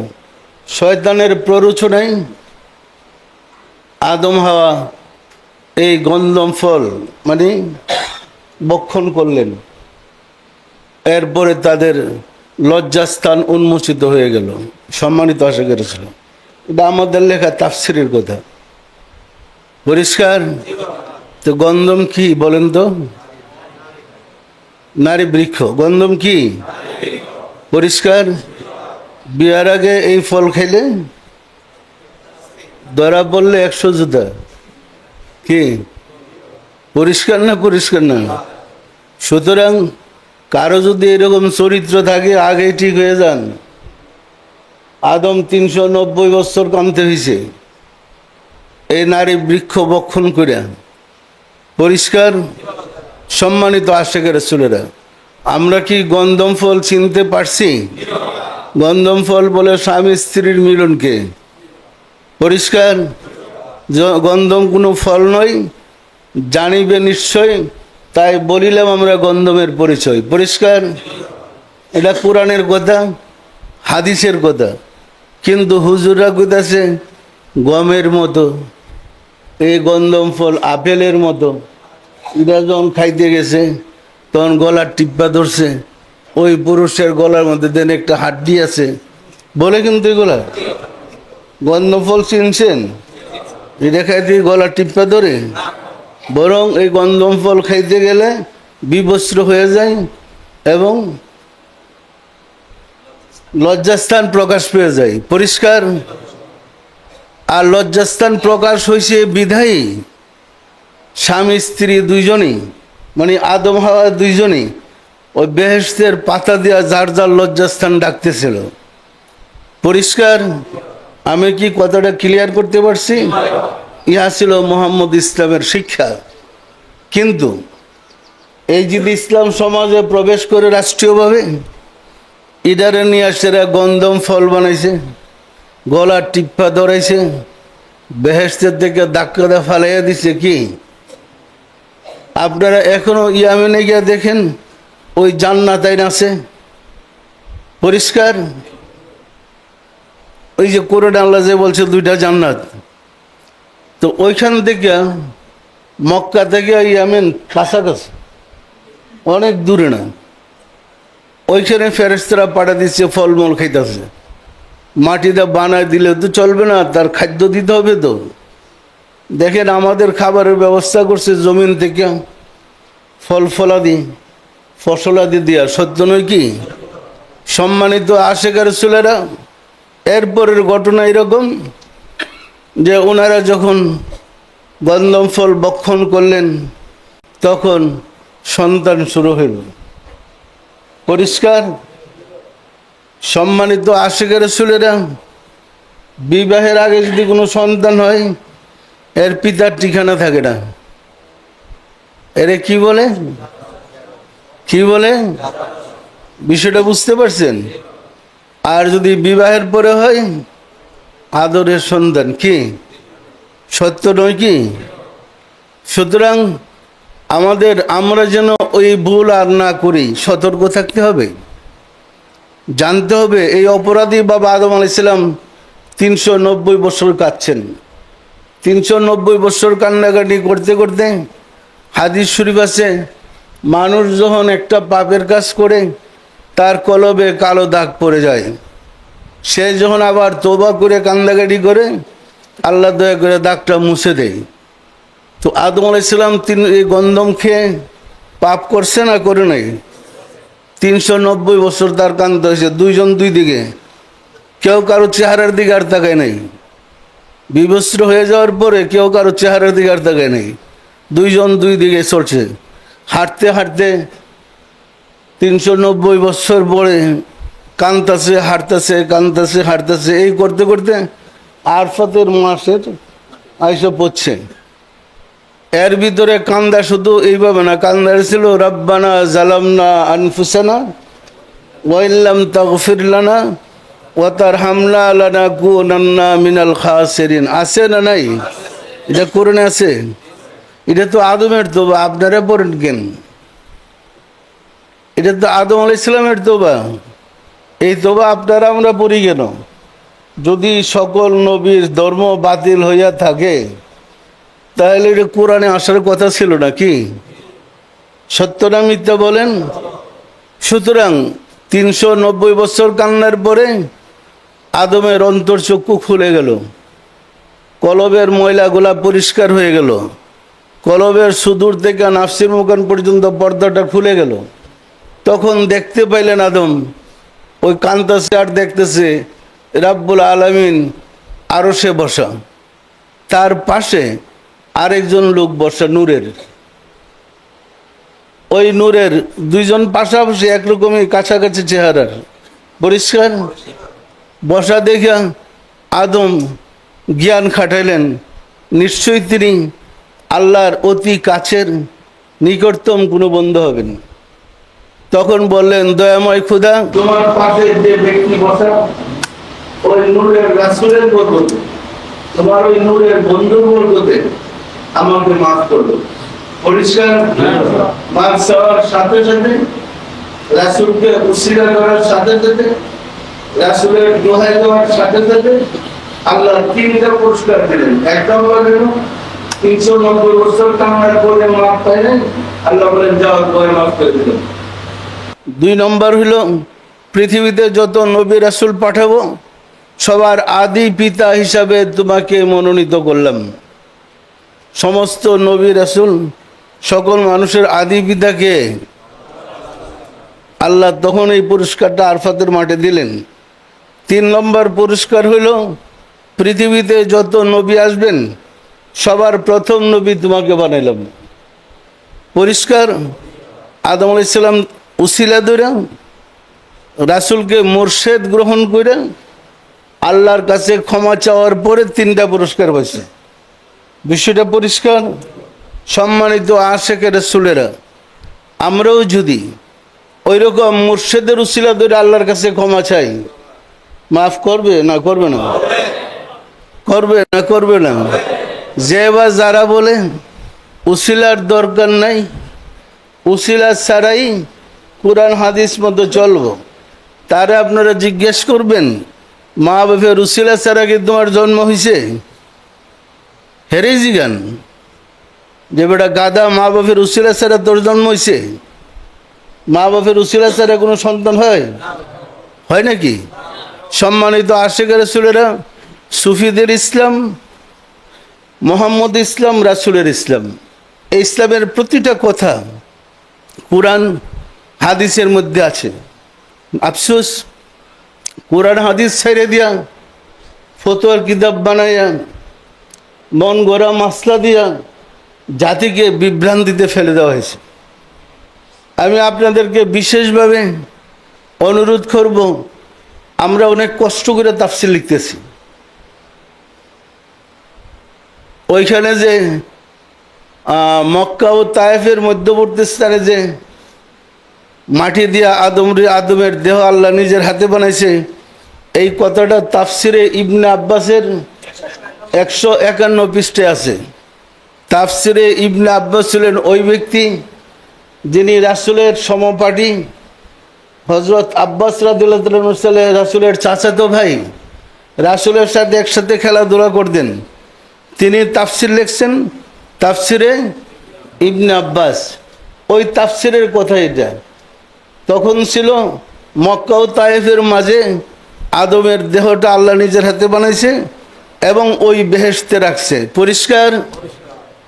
শয়তানের প্ররোচনায় আদম হাওয়া এই গন্ধম ফল মানে ভক্ষণ করলেন, এরপরে তাদের লজ্জাস্থান উন্মোচিত হয়ে গেল। সম্মানিত আশা করেছিল, এটা আমাদের লেখা তাফসিরের কথা, পরিষ্কার। তো গন্ধম কি বলেন তো? নারী বৃক্ষ। গন্ধম কি? পরিষ্কার। বিয়ার আগে এই ফল খাইলে ধরা পড়লে 100 জুতা। কি পরিষ্কার না? পরিষ্কার না? সুতরাং কারো যদি এরকম চরিত্র থাকে আগেই ঠিক হয়ে যান। আদম 390 বছর কামতে হয়েছে এই নারী বৃক্ষ বক্ষণ করিয়া। পরিষ্কার। সম্মানিত আশিকের রাসূলেরা, আমরা কি গন্ধম ফল চিনতে পারছি? গন্ধম ফল বলে স্বামী স্ত্রীর মিলনকে। পরিষ্কার। গন্ধম কোনো ফল নয়, জানিবে নিশ্চয়, তাই বলিলাম আমরা গন্ধমের পরিচয়। পরিষ্কার। এটা কোরআনের কথা, হাদিসের কথা। কিন্তু হুজুররা কইতাছে গমের মতো, এই গন্ধম ফল আপেলের মতো। এটা যখন খাইতে গেছে তখন গলার টিপ্পা ধরছে, ওই পুরুষের গলার মধ্যে দেন একটা হাড্ডি আছে বলে। কিন্তু এগুলা গন্ধম ফল চিনছেন? এটা খাইতে গলার টিপ্পা ধরে? বরং এই গন্ধম ফল খাইতে গেলে বিবস্ত্র হয়ে যায় এবং লজ্জাস্থান প্রকাশ পেয়ে যায়। পরিষ্কার। আর লজ্জাস্থান প্রকাশ হয়েছে বিধায়ী স্বামী স্ত্রী দুইজনই, মানে আদম হাওয়া দুইজনই ওই বেহেশতের পাতা দিয়া যার যার লজ্জাস্থান ডাকতেছিল। পরিষ্কার। আমি কি কথাটা ক্লিয়ার করতে পারছি? ইহা ছিল মোহাম্মদ ইসলামের শিক্ষা। কিন্তু এই যদি ইসলাম সমাজে প্রবেশ করে রাষ্ট্রীয়ভাবে, ইদারে নিয়ে আসছে গন্ধম ফল বানাইছে, গলার টিপ্পা ধরাইছে, বেহেশতের থেকে ধাক্কা ফালাইয়া দিছে। কি আপনারা এখনো ইয়ামেনে গিয়া দেখেন ওই জান্নাত আইন আছে। পরিষ্কার। ওই যে কোরআন আল্লাহ যে বলছে 2টা জান্নাত, তো ওইখান থেকে মক্কা থেকে ইয়ামেন কাছাকাছি, অনেক দূরে না। ওইখানে ফেরেশতারা পাঠা দিচ্ছে, ফলমূল খাইতেছে। মাটিটা বানায় দিলে তো চলবে না, তার খাদ্য দিতে হবে তো। দেখেন আমাদের খাবারের ব্যবস্থা করছে জমিন থেকে ফল ফলাদি ফসলাদি দিয়া। সত্য নয় কি? সম্মানিত আশিকের রাসূলেরা, এরপরের ঘটনা এরকম যে ওনারা যখন গন্ধম ফল ভক্ষণ করলেন তখন সন্তান শুরু হইল। পরিষ্কার। সম্মানিত আশিকের রাসূলেরা, বিবাহের আগে যদি কোনো সন্তান হয় এর পিতার ঠিকানা থাকে না। এরে কি বলে? কি বলে? বিষয়টা বুঝতে পারছেন? আর যদি বিবাহের পরে হয় আদরের সন্তান। কি সত্য নয় কি? সুতরাং আমরা যেন ওই ভুল আর না করি, সতর্ক থাকতে হবে। জানতে হবে এই অপরাধী বাবা আদম আলাইহিস সালাম 390 বছর কাঁদছেন। 390 বছর কান্নাকাটি করতে করতে, হাদিস শরীফ আছে, মানুষ যখন একটা পাপের কাজ করে তার কলবে কালো দাগ পড়ে যায়, সে যখন আবার তওবা করে কান্দাকাটি করে আল্লাহ দয়া করে দাগটা মুছে দেয়। তো আদম আলাইহিস সালাম এই গন্ধম খেয়ে পাপ করছে না করে নাই? 390 বছর তার কান্দতে হয়েছে। দুইজন দুই দিকে, কেউ কারো চেহারার দিকে আর তাকায় নাই। বিবস্ত্র হয়ে যাওয়ার পরে কেউ কারো চেহারার দিকে আর তাকায় নাই। দুইজন দুই দিকে চলছে। হাঁটতে হাঁটতে 390 বছর পরে কান্তাছে হাঁটতেছে এই করতে করতে আরফাতের মাসের আইসা পড়ছে। এর ভিতরে কান্দা শুধু এইভাবে না, কান্দা ছিল রব্বানা জালামনা আনফুসানা ওয়া ইল্লাম তাগফির লানা ওয়া তারহামনা লানাকুনান্না মিনাল খাসিরিন। আছে না নাই? এটা কোরআনে আছে। এটা তো আদমের তোবা, আপনারা পড়েন কেন? এটা তো আদম আলাইহিস সালামের তোবা। এই তোবা আপনারা আমরা পড়ি কেন? যদি সকল নবীর ধর্ম বাতিল হইয়া থাকে তাহলে এটা কোরআনে আসার কথা ছিল নাকি? সত্য না মিথ্যা বলেন? সুতরাং 390 বছর কান্নার পরে আদমের অন্তর্চক্ষু খুলে গেল, কলবের ময়লাগুলা পরিষ্কার হয়ে গেল, কলবের সুদূর থেকে নাফসির মুকান পর্যন্ত পর্দাটা খুলে গেল। তখন দেখতে পাইলেন আদম ওই কান্তাছে আর দেখতেছে রাব্বুল আলামিন আরশে বসা, তার পাশে আরেকজন লোক বসা নূরের। ওই নূরের দুইজন পাশাপাশি একরকমই কাছাকাছি চেহারার, পরিষ্কার বসা দেখা আদম জ্ঞান খাটাইলেন, নিশ্চয়ই তিনি আল্লাহর অতি কাছের নিকটতম কোনো বন্ধু হবেন। তখন বললেন, দয়াময় খোদা, তোমার পাশে যে ব্যক্তি বসা ওই নূরের রাসূলের বরকতে, তোমার ওই নূরের বন্ধুর বরকতে আমাকে মাফ করো। পরিষ্কার মাফ চাওয়ার সাথে সাথে, রাসূলকে উসিলা করার সাথে সাথে, রাসূলের দোহাই দেওয়ার সাথে সাথে আল্লাহ 3টা পুরস্কার দিলেন। একটা হলো 390 বছর কান্নার পরে মাফ পাইলেন, আল্লাহ বলেন যাও তোমায় মাফ করে দিলাম। 2 নম্বর হলো পৃথিবীতে যত নবী রাসূল পাঠাবো সবার আদি পিতা হিসাবে তোমাকে মনোনীত করলাম। সমস্ত নবী রাসূল সকল মানুষের আদি পিতাকে আল্লাহ তখন এই পুরস্কারটা আরফাতের মাঠে দিলেন। 3 নম্বর পুরস্কার হইল পৃথিবীতে যত নবী আসবেন সবার প্রথম নবী তোমাকে বানাইলাম। পরিষ্কার আদম আলাইহিস সালাম উসিলা ধরে রাসূলকে মুর্শেদ গ্রহণ করে আল্লাহর কাছে ক্ষমা চাওয়ার পরে 3টা পুরস্কার পাইছে। বিষয়টা পরিষ্কার। সম্মানিত আশিকে রাসূলেরা, আমরাও যদি ওই রকম মুর্শেদের উসিলা ধরে আল্লাহর কাছে ক্ষমা চাই, মাফ করবে না করবে না? করবে না করবে না? যে বা যারা বলে উসিলার দরকার নাই, উসিলা ছাড়াই কোরআন হাদিস মতো চলবো, তারা আপনারা জিজ্ঞেস করবেন, মা বাপের উসিলা ছাড়া কি তোমার জন্ম হয়েছে? হেরেই জিগান যে বেটা গাদা, মা বাপের উসিলা ছাড়া তোর জন্ম হয়েছে? মা বাপের উসিলা ছাড়া কোনো সন্তান হয়? হয় নাকি? সম্মানিত আশিক রাসূলেরা, সুফিদের ইসলাম, মোহাম্মদ ইসলাম, রাসূলের ইসলাম, এই ইসলামের প্রতিটা কথা কোরআন হাদিসের মধ্যে আছে। আফসোস কোরআন হাদিস ছেড়ে দিয়া ফতোয়ার কিতাব বানাইয়া মন গড়া মাসলা দিয়া জাতিকে বিভ্রান্তিতে ফেলে দেওয়া হয়েছে। আমি আপনাদেরকে বিশেষভাবে অনুরোধ করব, আমরা অনেক কষ্ট করে তাফসীর লিখতেছি। ওইখানে যে মক্কা ও তায়েফের মধ্যবর্তী স্থানে যে মাটি দিয়া আদমের দেহ আল্লাহ নিজের হাতে বানাইছে, এই কথাটা তাফসিরে ইবনে আব্বাসের 151 পৃষ্ঠায় আছে। তাফসিরে ইবনে আব্বাস ছিলেন ওই ব্যক্তি যিনি রাসূলের সমপাঠী। হযরত আব্বাস রাদিয়াল্লাহু তাআলা রাসূলের চাচাতো ভাই, রাসূলের সাথে একসাথে খেলাধুলা করতেন। তিনি তাফসির লিখছেন, তাফসিরে ইবনে আব্বাস। ওই তাফসিরের কথা এটা। তখন ছিল মক্কা ও তায়েফের মাঝে আদমের দেহটা আল্লাহ নিজের হাতে বানাইছে এবং ওই বেহেশতে রাখছে। পরিষ্কার।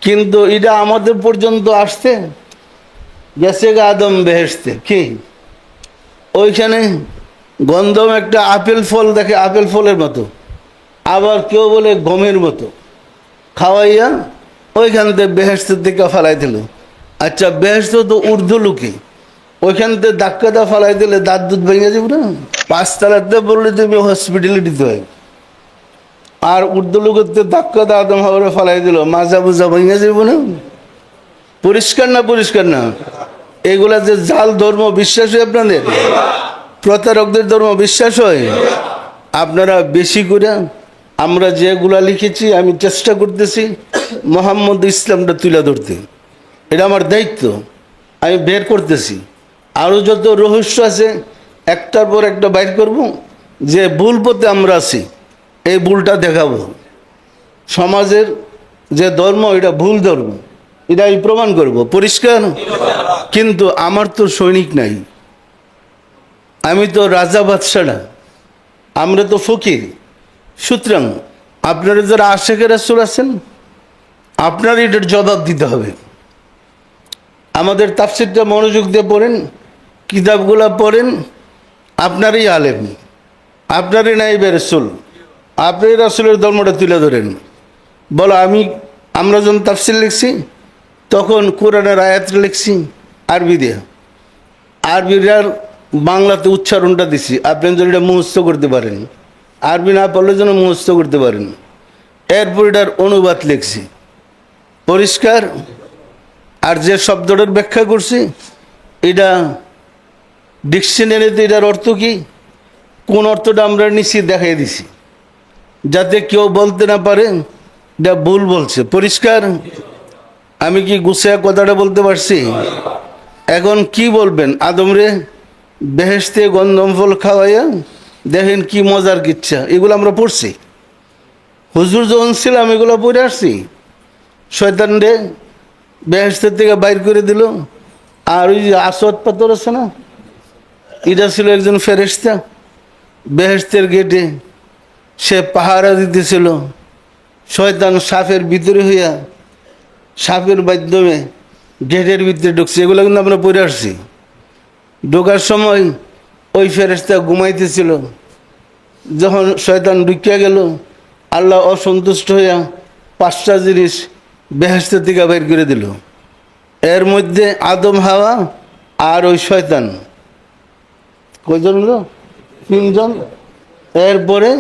কিন্তু এটা আমাদের পর্যন্ত আসতে গেছে গা আদম বেহেশতে। কি ওইখানে গন্ধম একটা আপেল ফল দেখে আপেল ফলের মতো, আবার কেউ বলে গমের মতো, খাওয়াইয়া ওইখান থেকে বেহেশতের দিকে ফেলাই দিল। আচ্ছা, বেহেশত তো উর্দু লোকে, ওইখান থেকে ধাক্কা দা ফালাই দিলে দাঁত দুধ ভেঙে যাবে না। 5 তলাতে বললে তুমি হসপিটালে দিতে হয়। আর উর্দু লোকের ধাক্কা দা আদম হাওয়ারে ফালাই দিল, মাজা বুঝা ভেঙে যাবে না। পরিষ্কার না পরিষ্কার না? এগুলা যে জাল ধর্ম বিশ্বাস হয় আপনাদের, প্রতারকদের ধর্ম বিশ্বাস হয়। আপনারা বেশি করে, আমরা যেগুলা লিখেছি আমি চেষ্টা করতেছি মোহাম্মদ ইসলামটা তুলে ধরতে, এটা আমার দায়িত্ব, আমি বের করতেছি। আরও যত রহস্য আছে একটার পর একটা বাইর করব, যে ভুল পথে আমরা আছি এই ভুলটা দেখাবো। সমাজের যে ধর্ম এটা ভুল ধর্ম, এটা আমি প্রমাণ করব পরিষ্কার। কিন্তু আমার তো সৈনিক নাই, আমি তো রাজা বাদশাহ না, আমরা তো ফকির। সুতরাং আপনারা যারা আশেখে রাসূল আছেন আপনারা এটার জবাব দিতে হবে। আমাদের তাফসীরটা মনোযোগ দিয়ে পড়েন, কিতাবগুলা পড়েন। আপনারই আলেম, আপনারই নাইবে রাসূল, আপনি রাসূলের ধর্মটা তুলে ধরেন। বলো আমরা যখন তাফসীর লিখছি তখন কোরআনের আয়াত লিখছি আরবি দিয়ে, আরবির বাংলাতে উচ্চারণটা দিছি, আপনি যদি এটা মুখস্থ করতে পারেন, আরবি না পারলে যেন মুখস্থ করতে পারেন। এরপর এটার অনুবাদ লিখছি পরিষ্কার। আর যে শব্দটার ব্যাখ্যা করছি এটা ডিকশনারিতে এটার অর্থ কি, কোন অর্থটা আমরা নিচে দেখাই দিছি, যাতে কেউ বলতে না পারে এটা ভুল বলছে। পরিষ্কার? আমি কি গুছিয়ে কথাটা বলতে পারছি? এখন কি বলবেন? আদমরে বেহেশতে গন্ধম ফল খাওয়াইয়া দেখেন কি মজার কিচ্ছা, এগুলো আমরা পড়ছি। হুজুর যখন ছিলাম এগুলো পড়ে আসছি। শয়তান রে বেহেশতের থেকে বাইর করে দিল। আর ওই যে আসওয়াদ পাথর আছে না, এটা ছিল একজন ফেরেশতা বেহেশতের গেটে, সে পাহারা দিতেছিল। শয়তান সাপের ভিতরে হইয়া সাপের মাধ্যমে গেটের ভিতরে ঢুকছে, এগুলো কিন্তু আমরা পড়ে আসছি। ঢোকার সময় ওই ফেরেশতা ঘুমাইতেছিল। যখন শয়তান ঢুকিয়া গেল, আল্লাহ অসন্তুষ্ট হইয়া 5টা জিনিস বেহেশত থেকে বের করে দিল। এর মধ্যে আদম হাওয়া আর ওই শয়তান, কয়জন হলো? 3 জন। এরপরে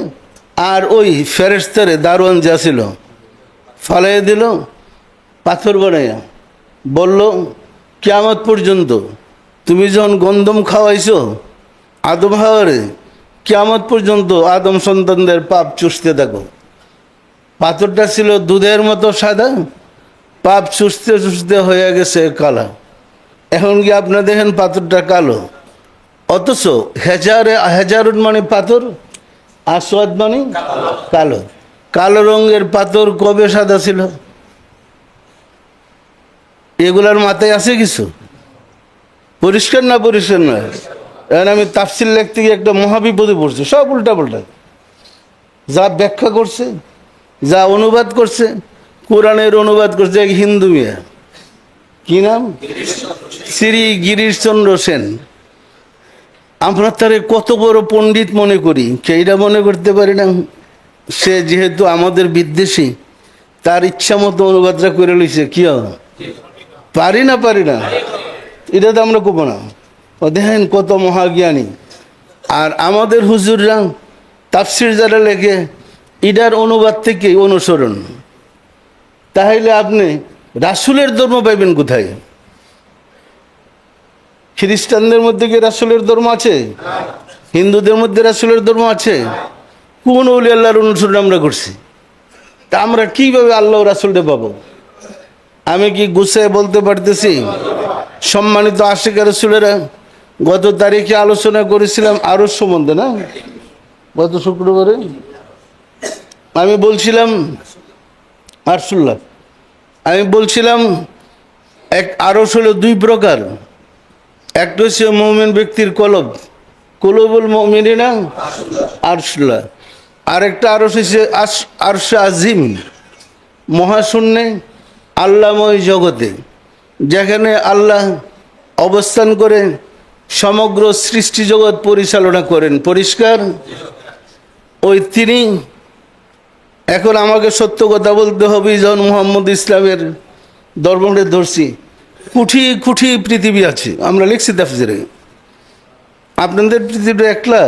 আর ওই ফেরেশতারে দারোয়ান যা ছিল ফালাই দিল পাথর বানাইয়া। বলল কিয়ামত পর্যন্ত তুমি যখন গন্ধম খাওয়াইছো আদম হাওয়ারে, কিয়ামত পর্যন্ত আদম সন্তানদের পাপ চুষতে থাকো। পাথরটা ছিল দুধের মতো সাদা, পাপ চুষতে চুষতে হয়ে গেছে কালা। এখন কি আপনারা দেখেন পাথরটা কালো, অথচ হেজারুন মানে পাথর, আসওয়াদ মানে কালো। কালো রঙের পাথর কবে সাদা ছিল? এগুলার মাথায় আছে কিছু? পরিষ্কার না পরিষ্কার নয়? এখন আমি তাফসীর লিখতে গিয়ে একটা মহাবিপদে পড়ছি। সব উল্টা পাল্টা, যা ব্যাখ্যা করছে, যা অনুবাদ করছে, কোরআনের অনুবাদ করছে এক হিন্দু মিয়া, কি নাম? শ্রী গিরিশচন্দ্র সেন। আমরা তারে কত বড় পণ্ডিত মনে করি, সেইটা মনে করতে পারি না। সে যেহেতু আমাদের বিদ্বেষী, তার ইচ্ছা মতো অনুবাদটা করে লইছে। কি পারি না, এটা তো আমরা কব না। ও দেখেন কত মহাজ্ঞানী। আর আমাদের হুজুররা তাফসীর যারা লেখে ইডার অনুবাদ থেকে অনুসরণ। তাহলে আপনি রাসূলের ধর্ম পাইবেন কোথায়? খ্রিস্টানদের মধ্যে কি রাসূলের ধর্ম আছে? হিন্দুদের মধ্যে রাসূলের ধর্ম আছে? কোন ওলি আল্লাহর অনুসরণ আমরা করছি? তা আমরা কিভাবে আল্লাহ রাসূলটা পাবো? আমি কি গুছিয়ে বলতে পারতেছি? সম্মানিত আশিক রাসূলেরা, গত তারিখে আলোচনা করেছিলাম আরশ সম্বন্ধে না, গত শুক্রবারে আমি বলছিলাম আরশুল্লাহ, আমি বলছিলাম এক আরশ হলো 2 প্রকার। একটা হচ্ছে মুমিন ব্যক্তির কলব, কলবুল মুমিনিনা আরশুল্লাহ। আরেকটা আরশ হচ্ছে আরশে আজিম, মহাশূন্যে আল্লাহময় জগতে, যেখানে আল্লাহ অবস্থান করে সমগ্র সৃষ্টি জগৎ পরিচালনা করেন। পরিষ্কার? ওই তিনি। এখন আমাকে সত্য কথা বলতে হবে, যখন মুহাম্মদ ইসলামের ধর্মটা ধরছি, কোটি কোটি পৃথিবী আছে, আমরা লিখছি তাফসিরে। আপনাদের পৃথিবীটা একলা?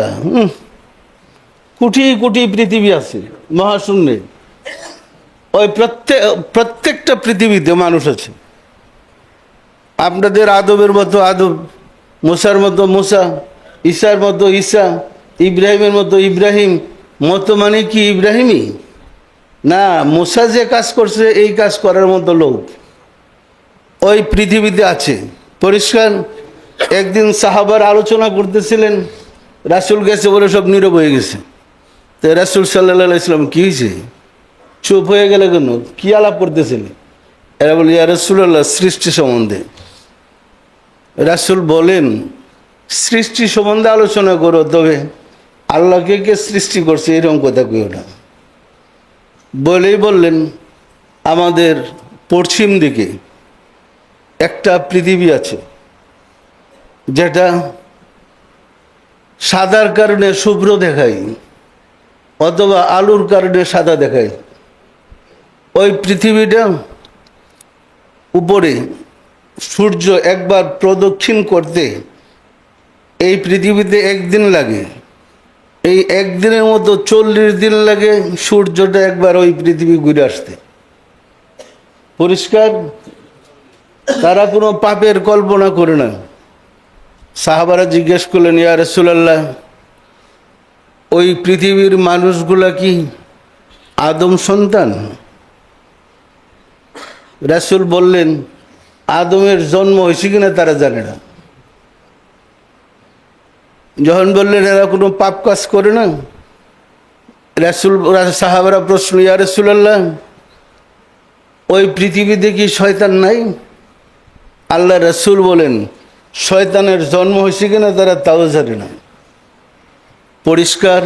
কোটি কোটি পৃথিবী আছে মহাশূন্যে। ওই প্রত্যেকটা পৃথিবীতে মানুষ আছে। আপনাদের আদবের মতো আদব, মুসার মতো মুসা, ঈসার মতো ঈসা, ইব্রাহিমের মতো ইব্রাহিম। মতো মানে কি ইব্রাহিমই না, মুসা যে কাজ করছে এই কাজ করার মতো লোক ওই পৃথিবীতে আছে, পরিষ্কার। একদিন সাহাবার আলোচনা করতেছিলেন, রাসূল গেছে বলে সব নীরব হয়ে গেছে। তো রাসূল সাল্লাল্লাহু আলাইহি ওয়াসাল্লাম কি হয়েছে, চুপ হয়ে গেলে কেন, কি আলাপ করতেছিলেন? এরা বলে ইয়া রাসূলুল্লাহ, সৃষ্টি সম্বন্ধে। রাসূল বলেন, সৃষ্টি সম্বন্ধে আলোচনা করো, তবে আল্লাহকে কে সৃষ্টি করছে এরকম কথা কেউ না। বলেই বললেন, আমাদের পশ্চিম দিকে একটা পৃথিবী আছে যেটা সাদার কারণে শুভ্র দেখায় অথবা আলুর কারণে সাদা দেখায়। ওই পৃথিবীটা উপরে সূর্য একবার প্রদক্ষিণ করতে এই পৃথিবীতে একদিন লাগে, এই একদিনের মতো 40 দিন লাগে সূর্যটা একবার ওই পৃথিবী ঘুরে আসতে। পরিষ্কার। তারা কোনো পাপের কল্পনা করে না। সাহাবারা জিজ্ঞেস করলেন, ইয়া রাসূলুল্লাহ, ওই পৃথিবীর মানুষগুলা কি আদম সন্তান? রাসূল বললেন, আদমের জন্ম হয়েছে কিনা তারা জানে না। যখন বললেন এরা কোনো পাপ কাজ করে না, সাহাবারা প্রশ্ন, ইয়া রাসূলুল্লাহ, ওই পৃথিবীতে কি শয়তান নাই? আল্লাহ রাসূল বলেন, শয়তানের জন্ম হয়েছে কিনা তারা তাও জানে না। পরিষ্কার।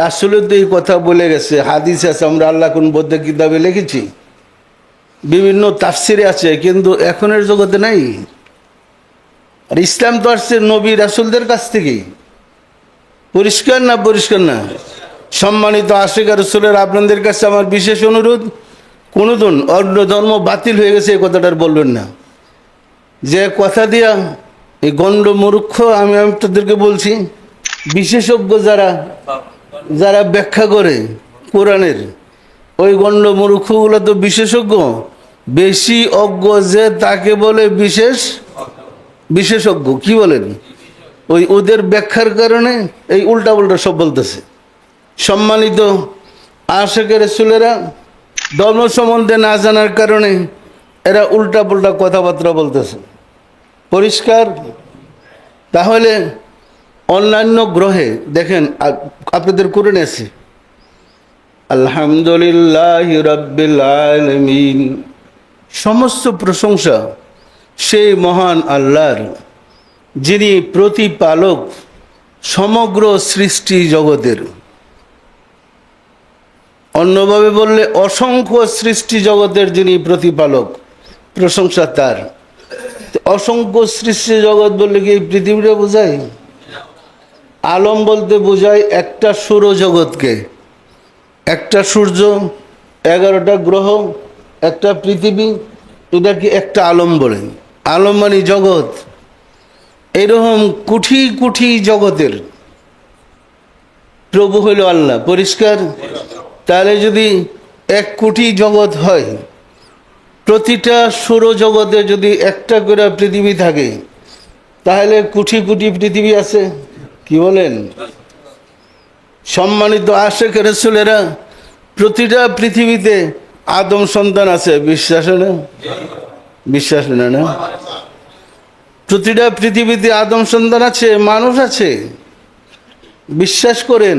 রাসূলের তো এই কথা বলে গেছে, হাদিস আছে, আমরা আল্লাহ কোন বৌদ্ধ কিতাবে লিখেছি, বিভিন্ন তাফসিরে আছে, কিন্তু এখনের জগতে নাই। আর ইসলাম তো আসছে নবী রাসূলদের কাছ থেকেই। পরিষ্কার না? পরিষ্কার না? সম্মানিত আশিক রাসূলের, আপনাদের কাছে আমার বিশেষ অনুরোধ, কোনোদিন অন্য ধর্ম বাতিল হয়ে গেছে এই কথাটা বলবেন না। যে কথা দিয়া এই গণ্ড মূর্খ, আমি আপনাদেরকে বলছি, বিশেষজ্ঞ যারা ব্যাখ্যা করে কোরআনের, ওই গণ্ড মূর্খগুলো তো বিশেষজ্ঞ। বেশি অজ্ঞ যে তাকে বলে বিশেষজ্ঞ। কি বলেন? ওই ওদের ব্যাখ্যার কারণে এই উল্টা উল্টা সব বলতেছে। সম্মানিত আশিক রাসূলেরা, ধর্ম সম্বন্ধে না জানার কারণে এরা উল্টা পুল্টা কথাবার্তা বলতেছে। পরিষ্কার। তাহলে অন্যান্য গ্রহে দেখেন, আপনাদের কোরআনে আছে আলহামদুলিল্লাহি রাব্বিল আলামিন, সমস্ত প্রশংসা সেই মহান আল্লাহর, যিনি প্রতিপালক সমগ্র সৃষ্টি জগতের। অন্যভাবে বললে অসংখ্য সৃষ্টি জগতের যিনি প্রতিপালক, প্রশংসা তার। অসংখ্য সৃষ্টি জগৎ বললে কি এই পৃথিবীটা বোঝায়? আলম বলতে বোঝায় একটা সৌরজগৎকে, একটা সূর্য, 11টা গ্রহ, একটা পৃথিবী, এটাকে একটা আলম বলেন। আলম মানে জগৎ। এরকম কোটি কোটি জগতের প্রভু হইল আল্লাহ। পরিষ্কার। তাহলে যদি 1 কোটি জগৎ হয়, প্রতিটা সৌরজগতে যদি একটা করে পৃথিবী থাকে, তাহলে কোটি কোটি পৃথিবী আছে। কি বলেন? সম্মানিত আশিক রাসূলেরা, প্রতিটা পৃথিবীতে আদম সন্তান আছে। বিশ্বাস না? বিশ্বাস না? প্রতিটা পৃথিবীতে আদম সন্তান আছে, মানুষ আছে। বিশ্বাস করেন।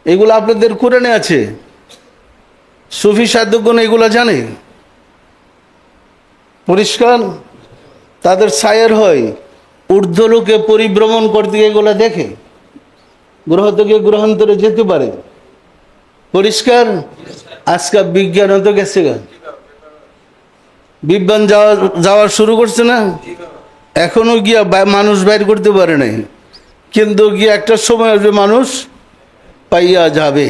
এগুলো আপনাদের কোরআনে আছে। সুফি সাধকগণ এগুলো জানে। পরিষ্কার। তাদের সায়ের হয়, ঊর্ধ্বলোকে পরিভ্রমণ করতে গিয়ে এগুলো দেখে, গ্রহ থেকে গ্রহান্তরে যেতে পারে। পরিষ্কার। আজকাল বিজ্ঞান তো গেছে, বিজ্ঞান যাওয়া শুরু করছে না, এখনো গিয়া মানুষ বাইর করতে পারে নাই, কিন্তু গিয়ে একটা সময় আসবে মানুষ পাইয়া যাবে।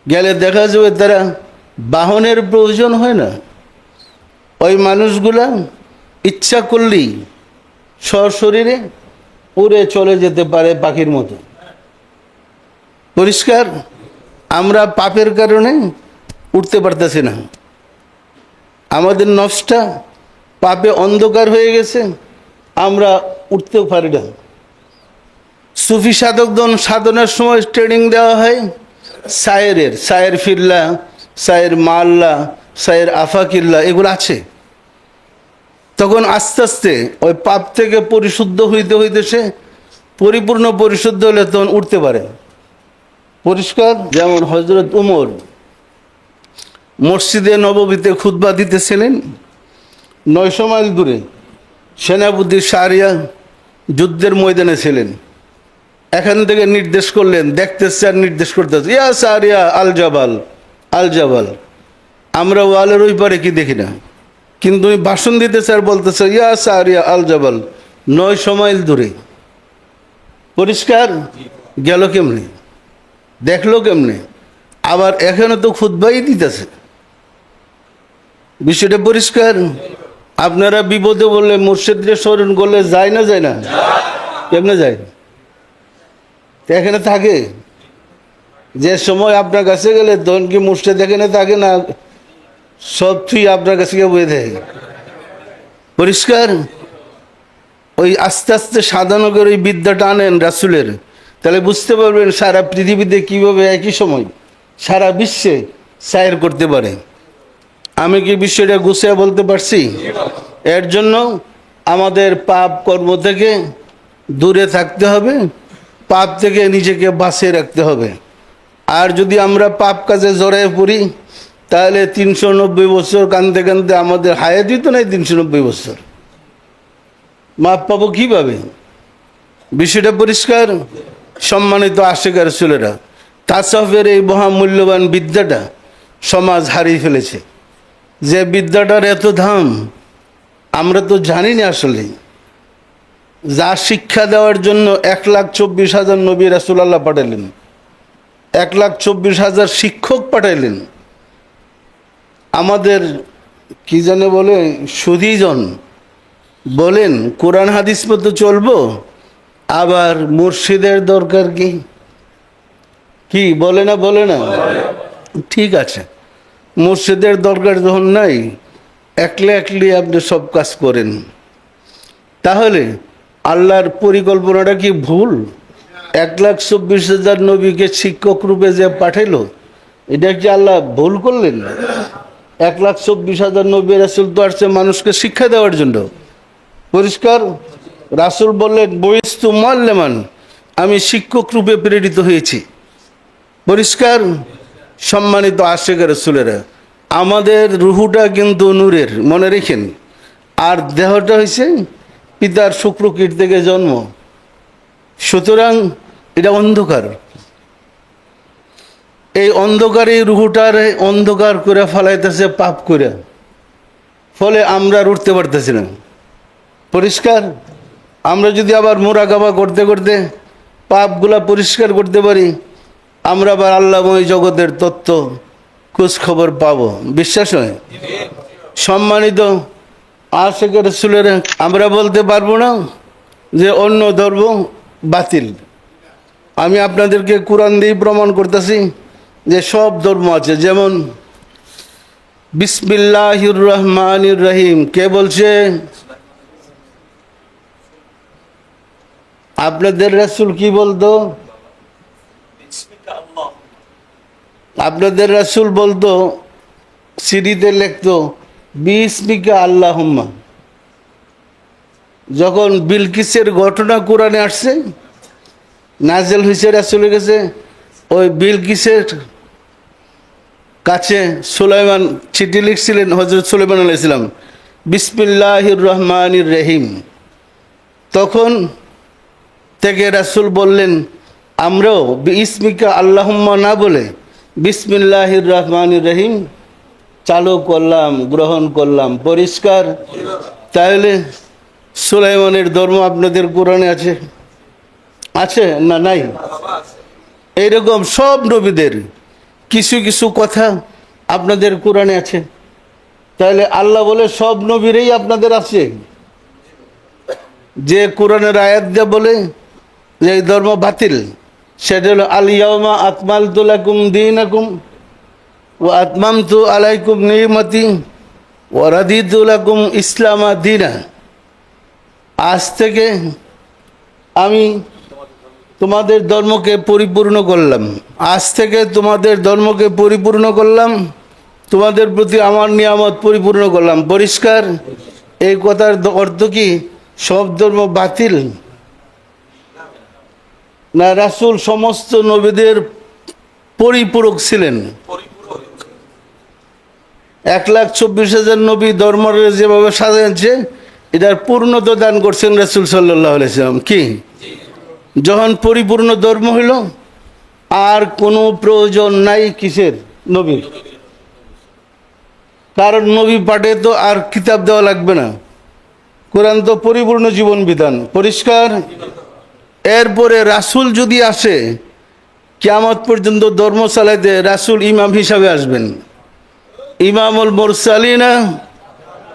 গেলে দেখা যাবে তারা বাহনের প্রয়োজন হয় না। ওই মানুষগুলা ইচ্ছা করলেই সশরীরে উড়ে চলে যেতে পারে পাখির মতো। পরিষ্কার? আমরা পাপের কারণে উঠতে পারতেছি না। আমাদের নফসটা পাপে অন্ধকার হয়ে গেছে, আমরা উঠতেও পারি না। সুফি সাধকগণ সাধনার সময় ট্রেনিং দেওয়া হয় সায়ের ফিরলা, সায়ের মাল্লা, সায়ের আফাকিল্লা, এগুলো আছে। তখন আস্তে আস্তে ওই পাপ থেকে পরিশুদ্ধ হইতে হইতে সে পরিপূর্ণ পরিশুদ্ধ হলে তখন উঠতে পারে। পরিষ্কার? যেমন হযরত উমর মসজিদে নববীতে খুতবা দিতেছিলেন, 900 মাইল দূরে সেনাপতি শাহরিয়া যুদ্ধের ময়দানে ছিলেন। এখান থেকে নির্দেশ করলেন, দেখতেছে আর নির্দেশ করতেছে, ইয়া শাহরিয়া আল জাবাল, আল জাবাল। আমরা ওয়ালের ওই পারে কি দেখি না, কিন্তু উনি ভাষণ দিতেছে আর বলতেছে ইয়া শাহরিয়া আল জাবাল, 900 মাইল দূরে। পরিষ্কার? গেল কেমনে, দেখলো কেমনে? আবার এখানে তো খুতবাই দিতেছে। বিষয়টা পরিষ্কার? আপনারা বিপদে বললে মুর্শিদকে স্মরণ করলে যায় না যায় না? কেমনে যায়? এখানে থাকে। যে সময় আপনার কাছে গেলে তখন কি মুর্শিদ এখানে থাকে না? সব তুই আপনার কাছে গিয়ে বয়ে দেয়। পরিষ্কার? ওই আস্তে আস্তে সাধনা করে ওই বিদ্যাটা আনেন রাসূলের, তাহলে বুঝতে পারবেন সারা পৃথিবীতে কিভাবে একই সময় সারা বিশ্বে সায়ের করতে পারে। আমি কি বিষয়টা গুছিয়ে বলতে পারছি? এর জন্য আমাদের পাপ কর্ম থেকে দূরে থাকতে হবে, পাপ থেকে নিজেকে বাঁচিয়ে রাখতে হবে। আর যদি আমরা পাপ কাজে জড়ায় পড়ি তাহলে 390 বছর কাঁদতে কাঁদতে আমাদের হায়াতই তো নাই 390 বছর, মাপ পাবো কিভাবে? বিষয়টা পরিষ্কার? সম্মানিত আশিক আর রাসূলেরা, তাসাউফের এই মহামূল্যবান বিদ্যাটা সমাজ হারিয়ে ফেলেছে। যে বিদ্যাটার এত দাম আমরা তো জানি না আসলে। যা শিক্ষা দেওয়ার জন্য 1,24,000 নবী রাসূল আল্লাহ পাঠাইলেন, 1,24,000 শিক্ষক পাঠাইলেন। আমাদের কি জানে বলে সুধীজন বলেন কোরআন হাদিস মতো চলবো, আবার মুর্শিদের দরকার কি? কি বলে না? বলে না? ঠিক আছে, মুর্শিদের দরকার যখন নাই, একলি আপনি সব কাজ করেন, তাহলে আল্লাহর পরিকল্পনাটা কি ভুল? 1,24,000 নবীকে শিক্ষক রূপে যে পাঠাইলো, এটা কি আল্লাহ ভুল করলেন? 1,24,000 নবী রাসূল তো আসছে মানুষকে শিক্ষা দেওয়ার জন্য। পরিষ্কার? রাসূল বললেন বইস্তু মুআল্লিমান, আমি শিক্ষক রূপে প্রেরিত হয়েছি। পরিষ্কার? সম্মানিত আশিক রাসূলেরা, আমাদের রুহুটা কিন্তু নূরের, মনে রেখেন। আর দেহটা হয়েছে পিতার শুক্রকীট থেকে জন্ম, সুতরাং এটা অন্ধকার। এই অন্ধকারে রুহুটার অন্ধকার করে ফেলাইতেছে পাপ করে, ফলে আমরা আর উঠতে পারতেছি না। পরিষ্কার? আমরা যদি আবার মুরাকাবা করতে করতে পাপগুলা পরিষ্কার করতে পারি, আমরা আবার আল্লাহময় জগতের তত্ত্ব খোঁজ খবর পাবো। বিশ্বাস হয়? সম্মানিত আশিক রাসূলের, আমরা বলতে পারবো না যে অন্য ধর্ম বাতিল। আমি আপনাদেরকে কোরআন দিয়ে প্রমাণ করতেছি যে সব ধর্ম আছে। যেমন বিসমিল্লাহির রহমানির রহিম কে বলছে? আপনাদের রাসূল কি বলতো? আপনাদের রাসূল বলতো, সিরিতে লিখতো বিসমিকা আল্লাহুম্মা। যখন বিলকিসের ঘটনা কোরআনে আসছে, নাজেল হয়েছে রাসূলের কাছে, ওই বিলকিসের কাছে সুলাইমান চিঠি লিখছিলেন, হযরত সুলাইমান আলাইহিস সালাম, বিসমিল্লাহির রহমানির রহিম। তখন থেকে রাসূল বললেন আমরাও বিসমিকা আল্লাহুম্মা না বলে বিসমিল্লাহির রহমানির রহিম চালু করলাম, গ্রহণ করলাম। পরিষ্কার? তাহলে সুলাইমানের ধর্ম আপনাদের কোরআনে আছে? আছে না নাই? এইরকম সব নবীদের কিছু কিছু কথা আপনাদের কোরআনে আছে। তাহলে আল্লাহ বলে সব নবীরই আপনাদের আছে? যে কোরআনের আয়াত দিয়ে বলে যে এই ধর্ম বাতিল, সেটা হলো আল ইয়াউমা আকমালতু লাকুম দীনাকুম ওয়া আতমামতু আলাইকুম নি'মাতি ওয়া রাদিতু লাকুম ইসলামা দীনা। আজ থেকে আমি তোমাদের ধর্মকে পরিপূর্ণ করলাম, আজ থেকে তোমাদের ধর্মকে পরিপূর্ণ করলাম, তোমাদের প্রতি আমার নিয়ামত পরিপূর্ণ করলাম। পরিষ্কার? এই কথার অর্থ কি সব ধর্ম বাতিল? না, রাসূল সমস্ত নবীদের পরিপূরক ছিলেন। 1,24,000 নবী ধর্মের যেভাবে সাজাচ্ছে, এটার পূর্ণতা দান করছেন রাসূল সাল্লাল্লাহু আলাইহি ওয়াসাল্লাম। কি যখন পরিপূর্ণ ধর্ম হইল, আর কোনো প্রয়োজন নাই কিসের? নবীর। কারণ নবী পাঠে তো আর কিতাব দেওয়া লাগবে না, কোরআন তো পরিপূর্ণ জীবন বিধান। পরিষ্কার? এরপরে রাসূল যদি আসে, কিয়ামত পর্যন্ত ধর্ম চালাইতে রাসূল ইমাম হিসাবে আসবেন। ইমামুল মুরসালিনা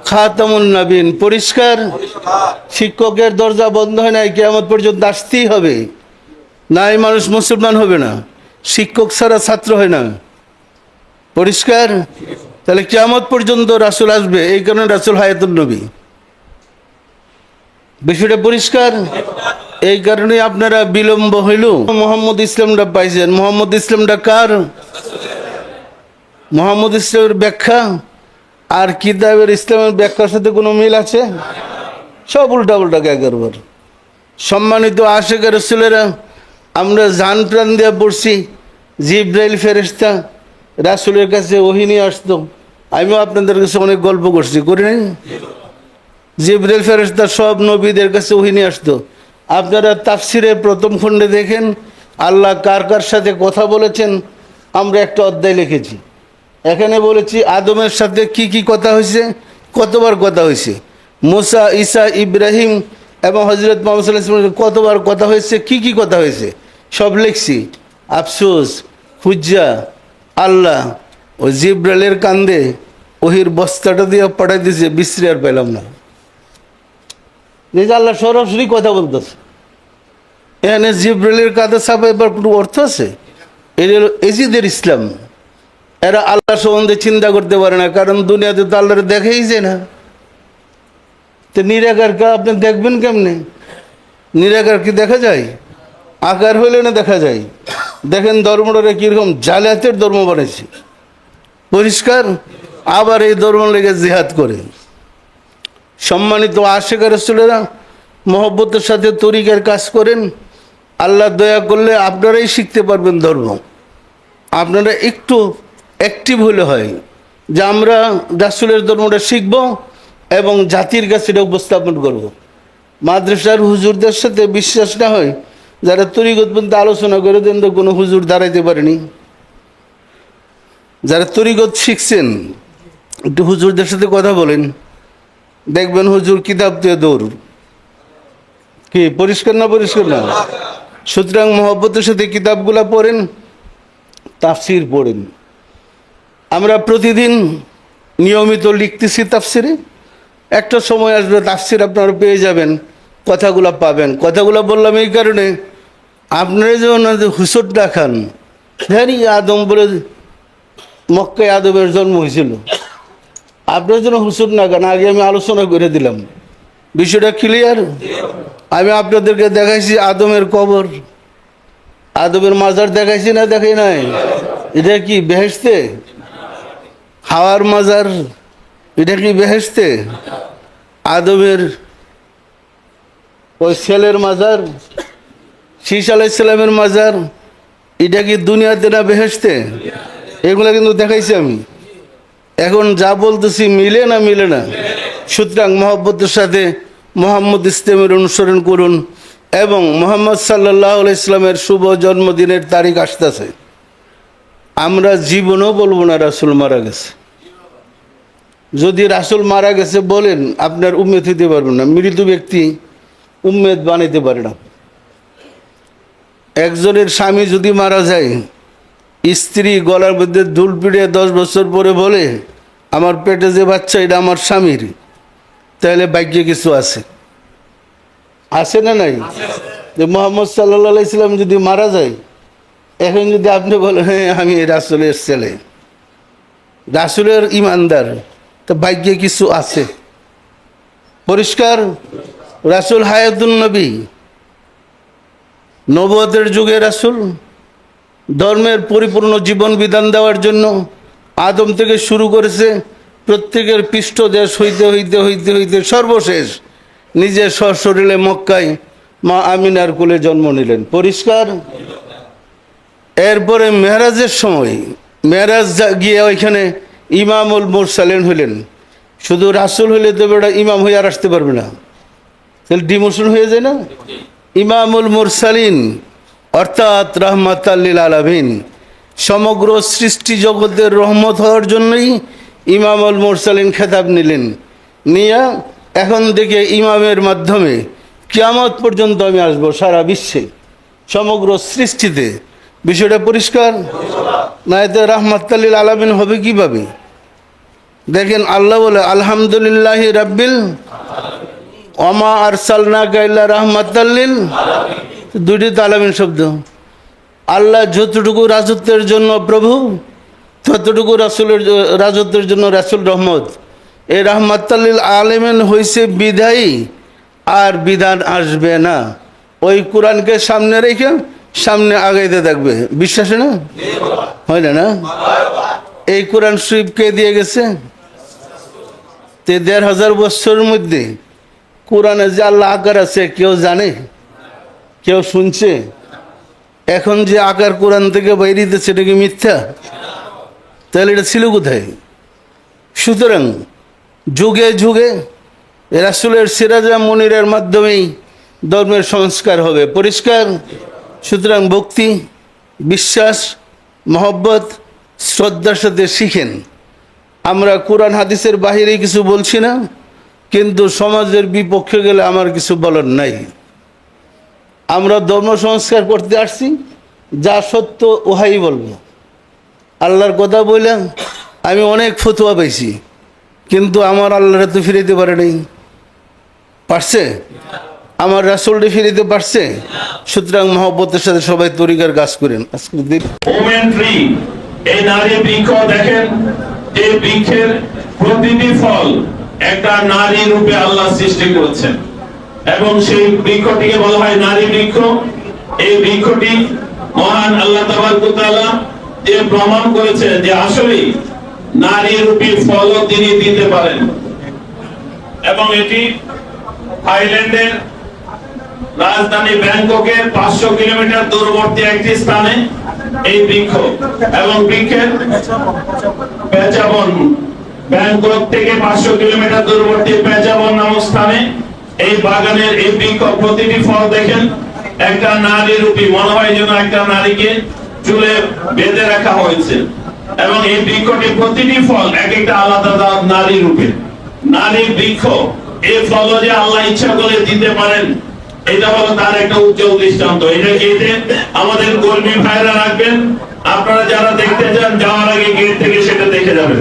খাতামুন নবীন। পরিষ্কার? শিক্ষকের দরজা বন্ধ হয় নাই, কিয়ামত পর্যন্ত আসতেই হবে, নাই মানুষ মুসলমান হবে না। শিক্ষক ছাড়া ছাত্র হয় না। পরিষ্কার? তাহলে কিয়ামত পর্যন্ত রাসূল আসবে, এই কারণে রাসূল হায়াতুন নবী। বিষয়টা পরিষ্কার? এই কারণে আপনারা বিলম্ব হইল মোহাম্মদ ইসলামটা পাইছেন। মোহাম্মদ ইসলামটা কার? মোহাম্মদ ইসলামের ব্যাখ্যা আর কিতাবের ইসলামের ব্যাখ্যার সাথে কোনো মিল আছে? সব উল্টা উল্টা একবার। সম্মানিত আশিক রাসূলেরা, আমরা জান প্রাণ দিয়ে পড়ছি জিবরাইল ফেরেশতা রাসূলের কাছে ওহী নিয়ে আসতো। আমিও আপনাদের কাছে অনেক গল্প করছি, করি নাই? জিবরাইল ফেরেশতা সব নবীদের কাছে ওহী নিয়ে আসতো। আপনারা তাফসিরের প্রথম খণ্ডে দেখেন আল্লাহ কার কার সাথে কথা বলেছেন, আমরা একটা অধ্যায় লিখেছি। এখানে বলেছি আদমের সাথে কি কি কথা হয়েছে, কতবার কথা হয়েছে। মুসা, ঈসা, ইব্রাহিম এবং হযরত মুহাম্মদ সাল্লাল্লাহু আলাইহি ওয়াসাল্লাম কতবার কথা হয়েছে, কি কি কথা হয়েছে সব লিখছি। আফসোস, হুজ্জা, আল্লাহ ও জিবরাইলের কান্দে ওহির বস্তাটা দিয়ে পাঠাই দিয়েছে, বিশ্রী আর পেলাম না। যে আল্লাহ সরাসরি কথা বলতেছে, এখানে জিবরাইলের কাঁধে চাপা এবার কোনো অর্থ আছে? এটা হলো এজিদের ইসলাম। এরা আল্লাহ সম্বন্ধে চিন্তা করতে পারে না, কারণ দুনিয়াতে তো আল্লাহর দেখেই যায় না। তো নিরাকারকে আপনি দেখবেন কেমনে? নিরাকার কি দেখা যায়? আকার হইলে না দেখা যায়। দেখেন ধর্মটারে কীরকম জালিয়াতের ধর্ম বানাইছে। পরিষ্কার? আবার এই ধর্ম লেগে জিহাদ করে। সম্মানিত আশিক রাসূলেরা, মহব্বতের সাথে তরিকার কাজ করেন। আল্লাহ দয়া করলে আপনারাই শিখতে পারবেন ধর্ম। আপনারা একটু অ্যাক্টিভ হলে হয় যে আমরা রাসূলের ধর্মটা শিখব এবং জাতির কাছে এটা উপস্থাপন করব। মাদ্রাসার হুজুরদের সাথে বিশ্বাস না হয়, যারা তরিকত পর্যন্ত আলোচনা করে দেন তো কোনো হুজুর দাঁড়াইতে পারেনি। যারা তরিকত শিখছেন একটু হুজুরদের সাথে কথা বলেন, দেখবেন হুজুর কিতাব দিয়ে দৌড়। কি পরিষ্কার না? পরিষ্কার না? সুতরাং মহব্বতের সাথে কিতাবগুলা পড়েন, তাফসির পড়েন। আমরা প্রতিদিন নিয়মিত লিখতেছি তাফসিরে। একটা সময় আসবে তাফসির আপনারা পেয়ে যাবেন, কথাগুলো পাবেন। কথাগুলো বললাম এই কারণে, আপনারা যেমন হুসুরটা খান, হ্যাঁ আদম বলে মক্কায় আদমের জন্ম হয়েছিল, আপনার জন্য হুসুর না খান। আগে আমি আলোচনা করে দিলাম, বিষয়টা ক্লিয়ার। আমি আপনাদেরকে দেখাইছি আদমের কবর, আদমের মাজার দেখাইছি না? দেখাই নাই? এটা কি বেহেশতে? হাওয়ার মাজার, এটা কি বেহেশতে? আদমের ওই ছেলের মাজার, শীস আলাইহিস সালামের মাজার, এটা কি দুনিয়াতে না বেহেশতে? এগুলো কিন্তু দেখাইছি আমি। এখন যা বলতেছি মিলে না মিলে না? সুতরাং মহব্বতের সাথে মোহাম্মদ ইসলামের অনুসরণ করুন। এবং মুহাম্মদ সাল্লাল্লাহু আলাইহি ইসলামের শুভ জন্মদিনের তারিখ আসতেছে। আমরা জীবনও বলবো না রাসূল মারা গেছে। যদি রাসূল মারা গেছে বলেন, আপনার উম্মত হইতে পারবেন না। মৃত ব্যক্তি উম্মত বানাইতে পারে না। একজনের স্বামী যদি মারা যায়, স্ত্রী গলার মধ্যে দুল পিড়ে 10 বছর পরে বলে, আমার পেটে যে বাচ্চা এটা আমার স্বামীর, তাহলে ভাগ্যে কিছু আছে। আছে না নাই? যে মোহাম্মদ সাল্লাল্লাহু আলাইহি সাল্লাম যদি মারা যায়, এখন যদি আপনি বলেন হ্যাঁ আমি রাসূলের ছেলে, রাসূলের ইমানদার, তো ভাগ্যে কিছু আছে। পরিষ্কার, রাসূল হায়াতুন নবী, নবুয়তের যুগে রাসূল ধর্মের পরিপূর্ণ জীবন বিধান দেওয়ার জন্য আদম থেকে শুরু করেছে, প্রত্যেকের পৃষ্ঠদেশ হইতে হইতে হইতে হইতে সর্বশেষ নিজের সশরীরে মক্কায় মা আমিনার কোলে জন্ম নিলেন। পরিষ্কার। এরপরে মেরাজের সময়, মেরাজ গিয়ে ওইখানে ইমামুল মুরসালিন হইলেন। শুধু রাসূল হইলে তো বেটা ইমাম হয়ে আর আসতে পারবে না, তাহলে ডিমোশন হয়ে যায় না? ইমামুল মুরসালিন অর্থাৎ রাহমাতাল লিল আলামিন, সমগ্র সৃষ্টি জগতের রহমত হওয়ার জন্যই ইমামুল মুরসালিন খেতাব নিলেন। নিয়ে এখন থেকে ইমামের মাধ্যমে কিয়ামত পর্যন্ত আমি আসবো সারা বিশ্বে, সমগ্র সৃষ্টিতে। বিষয়টা পরিষ্কার না? এতে রাহমাতাল লিল আলামিন হবে কিভাবে? দেখেন আল্লাহ বলে আলহামদুলিল্লাহি রাব্বিল ওমা আরসালনাকা ইল্লা রাহমাতাল লিল, দুইটি তো আলামিন শব্দ। আল্লাহ যতটুকু রাজত্বের জন্য প্রভু, ততটুকু রাসূলের রাজত্বের জন্য রাসূল রহমত। এই রাহমাতাল লিল আলামিন হইছে বিধায়ী, আর বিধান আসবে না। ওই কোরআনকে সামনে রেখে সামনে আগাইতে থাকবে। বিশ্বাস না? হয় না? এই কোরআন শরীফ কে দিয়ে গেছে? ১,৫০০ বছরের মধ্যে কোরআনে যে আল্লাহ আকার আছে কেউ জানে? কেউ শুনছে? এখন যে আকার কোরআন থেকে বাইরে দিতেছে এটা কি মিথ্যা? তাহলে এটা ছিল কোথায়? সুতরাং যুগে যুগে রাসূলের সিরাজা মুনিরের মাধ্যমেই ধর্মের সংস্কার হবে। পরিষ্কার। সুতরাং ভক্তি, বিশ্বাস, মহব্বত, শ্রদ্ধার সাথে শিখেন। আমরা কোরআন হাদিসের বাহিরে কিছু বলছি না, কিন্তু সমাজের বিপক্ষে গেলে আমার কিছু বলার নাই। আমরা ধর্ম সংস্কার করতে আসছি, যা সত্য ওহাই বলবো। আল্লাহর কথা বললাম, আমি অনেক ফতোয়া পাইছি, কিন্তু আমার আল্লাহরা তো ফিরাইতে পারে নাই। পারছে? আমার রাসূলকে ফিরাইতে পারছে? সুতরাং মহব্বতের সাথে সবাই তরিকার কাজ করেন। আজকে ওমেন ট্রি, এই নারী বৃক্ষ দেখেন, যে বৃক্ষের প্রতিটি ফল একটা নারী রূপে আল্লাহ সৃষ্টি করেছেন, এবং সেই বৃক্ষটিকে বলা হয় নারী বৃক্ষ। এই বৃক্ষটি মহান আল্লাহ তাবারক ওয়া তাআলা যে প্রমাণ করেছে যে আসলে নারী রূপী ফলও তিনি দিতে পারেন। এবং এটি থাইল্যান্ডের রাজধানী ব্যাংককের 500 কিলোমিটার দূরবর্তী একটি স্থানে এই বৃক্ষ, এবং বৃক্ষের পেচাবন, ব্যাংকক থেকে 500 কিলোমিটার দূরবর্তী পেচাবন নামক স্থানে এই বাগানের এই বৃক্ষ, প্রতিটি ফল দেখেন একটা নারী রূপী, মনে হয় যেন একটা নারীকে চুলে বেঁধে রাখা হয়েছে। এবং এই বৃক্ষটি প্রতিটি ফল এক একটা আলাদা নারী রূপে। নারী বৃক্ষ, এই ফল যে আল্লাহ ইচ্ছা করে দিতে পারেন, এটা হলো তার একটা উজ্জ্বল দৃষ্টান্ত। এটা গেটে আমাদের কর্মী ভাইরা রাখবেন, আপনারা যারা দেখতে চান যাওয়ার আগে গেট থেকে সেটা দেখে যাবেন।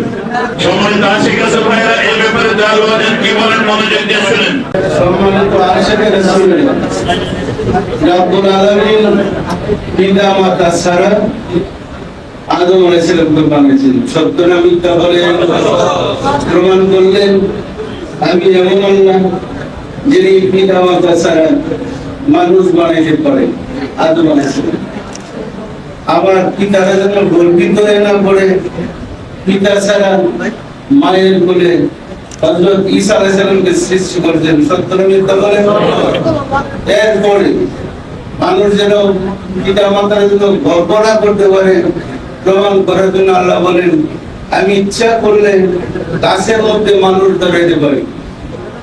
সম্মানিত আশিক আছে ভাইরা, এই ব্যাপারে দারওয়াজান কি বলেন মনোযোগ দিয়ে শুনেন। সম্মানিত আশিক রাসূল, রব্বুল আলামিন পিতা মাতা ছাড়া আদম আলাইহিস সালামকে বানিয়েছেন। সত্য না মিথ্যা বলে প্রমাণ করলেন। আমি এমন আল্লাহ যিনি পিতা মাতা ছাড়া মানুষ বানাইতে পারে। আদম আলাইহিস সালাম আমার পিতারা যেন গর্বিত না করে পিতা ছাড়া মায়ের কোলে হযরত ঈসা আলাইহিস সালামকে সৃষ্টি করেছেন। সত্য না মিথ্যা বলে? এরপরে মানুষ যেন পিতা মাতার জন্য গর্ব না করতে পারে, প্রমাণ করার জন্য আল্লাহ বলেন আমি ইচ্ছা করলে গাছের মধ্যে মানুষ ধরাইতে পারি।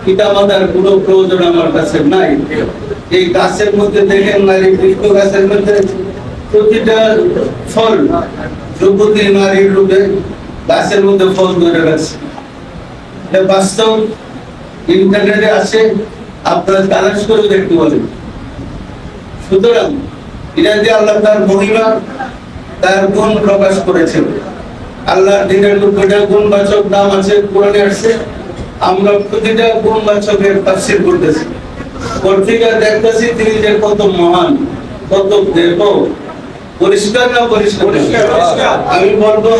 পিতা মাতার কোনো প্রয়োজন আমার কাছে নাই। এই গাছের মধ্যে দেখেন নারী বৃক্ষ, গাছের মধ্যে প্রতিটা ফল যুবতী নারীর রূপে গাছের মধ্যে ফল ধরে রাখছে। এটা বাস্তব, ইন্টারনেটে আছে, আপনারা তালাশ করে দেখতে পারেন। সুতরাং এটা যে আল্লাহ তার মহিমা, তার গুণ প্রকাশ করেছেন। আল্লাহর দিনের প্রতিটা গুণবাচক নাম আছে, কোরআনে আসছে। আমরা প্রতিটা গুণবাচকের তাফসীর করতেছি। পত্রিকা দেখতেছি তিনি যে কত মহান, কত দেব, পরিষ্কার না পরিষ্কার? আমি বলবো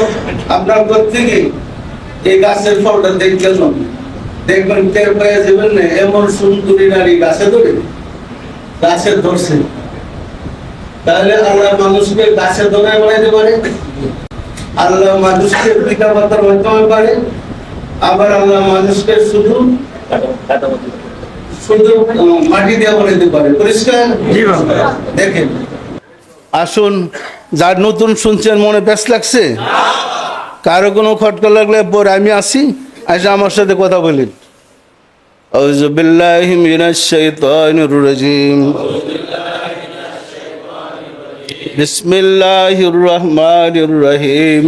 আপনার প্রত্যেকে এই গাছের ফলটা দেখবেন না, দেখবেন টের পেয়ে যাবেন না এমন সুন্দরী নারী গাছে ধরে, গাছে ধরছে। তাহলে আল্লাহ মানুষকে গাছে ধরে বানাইতে পারে, আল্লাহ মানুষকে পিতা মাতার মাধ্যমে পারে, আবার আল্লাহ মানুষকে শুধু শুধু মাটি দিয়ে বানাইতে পারে। পরিষ্কার? দেখেন, আসুন, যার নতুন শুনছেন মনে প্যাস লাগছে, কারো কোনো খটকা লাগলে পরে আমি আসি, আসে আমার সাথে কথা বলি। আউযু বিল্লাহি মিনাশ শাইতানির রাজিম। বিসমিল্লাহির রহমানির রহিম।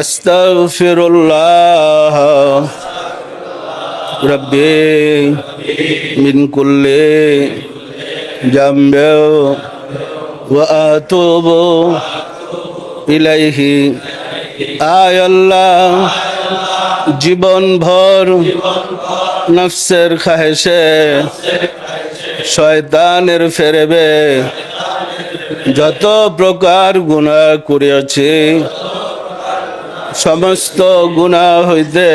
আস্তাগফিরুল্লাহ রাব্বি মিন কুল্লি জামবি ওয়া আতুবু ইলাইহি। আয় আল্লাহ, জীবন ভর নফসের খাহেশে শয়তানের ফেরেবে যত প্রকার গুনাহ করিয়াছি, সমস্ত গুনাহ হইতে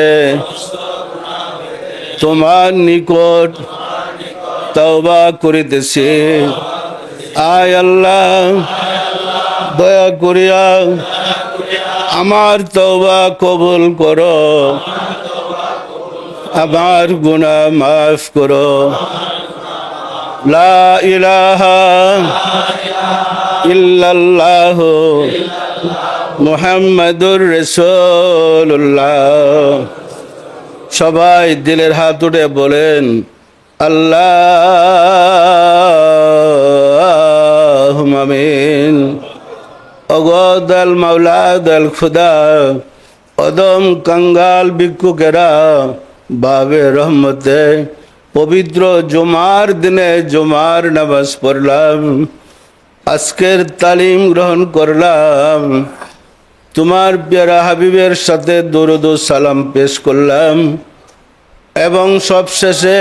তোমার নিকট তওবা করিতেছি। আয় আল্লাহ, দয়া করিয়া আমার তওবা কবুল করো, আমার গুনাহ মাফ করো। লা ইলাহা ইল্লাল্লাহ মুহাম্মাদুর রাসূলুল্লাহ। সবাই দিলের হাত উঠে বলেন আল্লাহুম্মা আমিন। অগদাল মাওলা দাল খুদা, অদম কাঙ্গাল ভিক্ষুকেরা বাবে রহমতে পবিত্র জুমার দিনে জুমার নামাজ পড়লাম, আজকের তালিম গ্রহণ করলাম, তোমার প্যারা হাবিবের সাথে দরুদ ও সালাম পেশ করলাম, এবং সবশেষে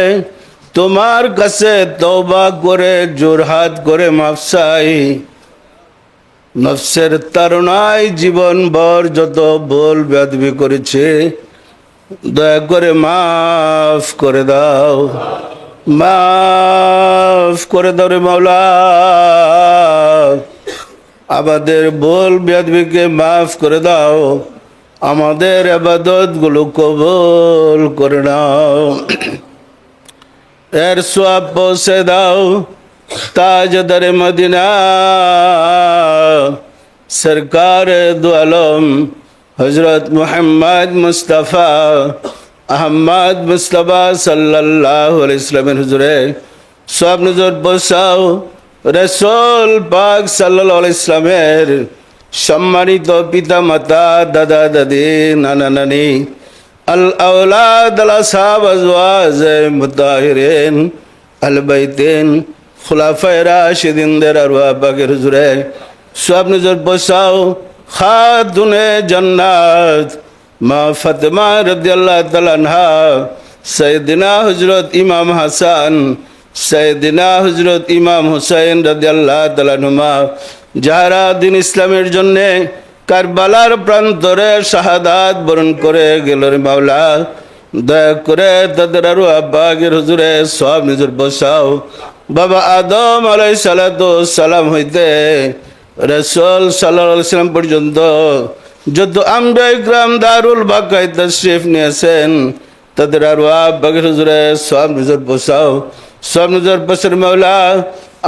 তোমার কাছে তওবা করে জোরহাত করে মাফ চাই। নফসের তাড়নায় জীবনভর যত ভুল বেয়াদবি করেছে দয়া করে মাফ করে দাও, মাফ করে দাও রে মাওলা। আমাদের ভুল বেয়াদবিকে মাফ করে দাও, আমাদের ইবাদত গুলো কবুল করে নাও, এর সওয়াব পৌঁছে দাও তাজদার মদিনা সরকার দু আলম হযরত মুহাম্মদ মুস্তাফা আহমদ মুস্তাফা সাল্লাল্লাহু আলাইহি ওয়াসাল্লামের হুজুরে সব নজর বসাও। রাসূল পাক সাল্লাল্লাহু আলাইহি ওয়াসাল্লামের সম্মানিত পিতা মাতা, দাদা দাদি, নানা নানি, আল আওলাদ, আল আসহাব, আজওয়াজ মুতাহিরিন, আল বাইতিন, খুলাফায়ে রাশিদিনদের আরওয়াহ পাকের হুজুরে সব নজর বসাও। খাতুনে জান্নাত মা ফাতেমা রাদিয়াল্লাহু তাআলা আনহা, সাইয়েদিনা হযরত ইমাম হাসান, সাইয়েদিনা হযরত ইমাম হুসাইন রাদিয়াল্লাহু তাআলা আনহুমা, যারা দিন ইসলামের জন্য কারবালার প্রান্তরে শাহাদাত বরণ করে গেল রে মাওলা, দয়া করে তাদের আরওয়াহ পাকের হুজুরে সব নজর বসাও। বাবা আদম আলাইহিস সালাতু ওয়াস সালাম হইতে রাসূল সাল্লাল্লাহু আলাইহি ওয়াসাল্লাম পর্যন্ত যত আম্বিয়া ইকরাম দারুল বাকায় তাশরীফ নিয়েছেন, তাদের আরওয়াহ পাকের হুজুরে সব নজর বসাও, সব নজর বসার মাওলা।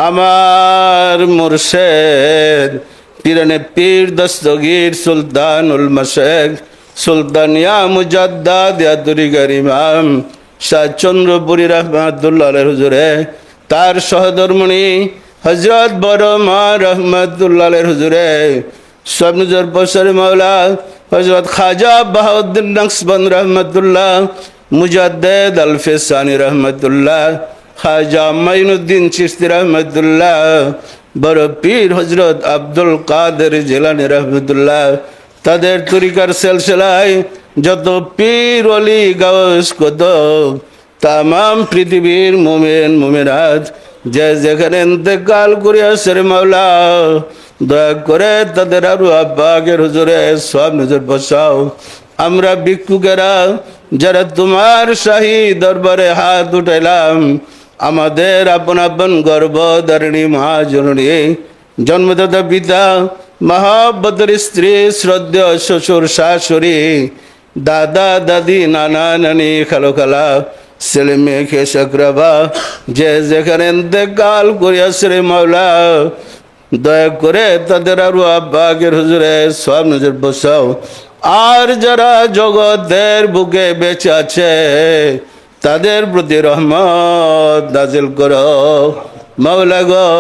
আমার মুর্শিদ পীরানে পীর দস্তগীর সুলতানুল মাশায়েখ সুলতানিয়া মুজাদ্দাদ ইয়া তরিকার ইমাম শাহ চন্দ্রপুরী রহমাতুল্লাহ আলাইহি হুজুরে, তার সহধর্মিণী হযরত বড় মা রহমাতুল্লাহ আলাইহি হুজুরে সব নজর বসার মাওলা। হযরত খাজা বাহাউদ্দিন নকশবন্দ রহমাতুল্লাহ, মুজাদ্দিদ আল ফিসানি রহমাতুল্লাহ, খাজা মাইনুদ্দিন চিশতি রহমাতুল্লাহ, বড় পীর হযরত আব্দুল কাদের জিলানী রহমাতুল্লাহ, তাদের তরিকার সিলসিলায় যত পীর ওলি গাউস কুতুব তামাম পৃথিবীর মোমেন মোমেনাত যে যেখানে ইন্তেকাল করিয়াছে রে মাওলা, দয়া করে তাদের আরো আব্বাগের হুজুরে সব নজর বসাও। আমরা ভিক্ষুকেরা যারা তোমার শাহী দরবারে হাত উঠাইলাম, আমাদের আপন আপন গর্ভধারিণী মা জননী, জন্মদাতা পিতা, মহাব্বতের স্ত্রী, শ্রদ্ধেয় শ্বশুর শাশুড়ি, দাদা দাদি, নানা নানি, খালো খালা, ছেলে মেয়ে খেসাকরাবা যে যেখানে ইন্তেকাল করিয়াছে রে মাওলা, দয়া করে তাদের আরো আব্বাগের হুজুরে সব নজর বসাও। আর যারা জগতের বুকে বেঁচে আছে তাদের প্রতি রহমত নাজিল করো মাওলা গো।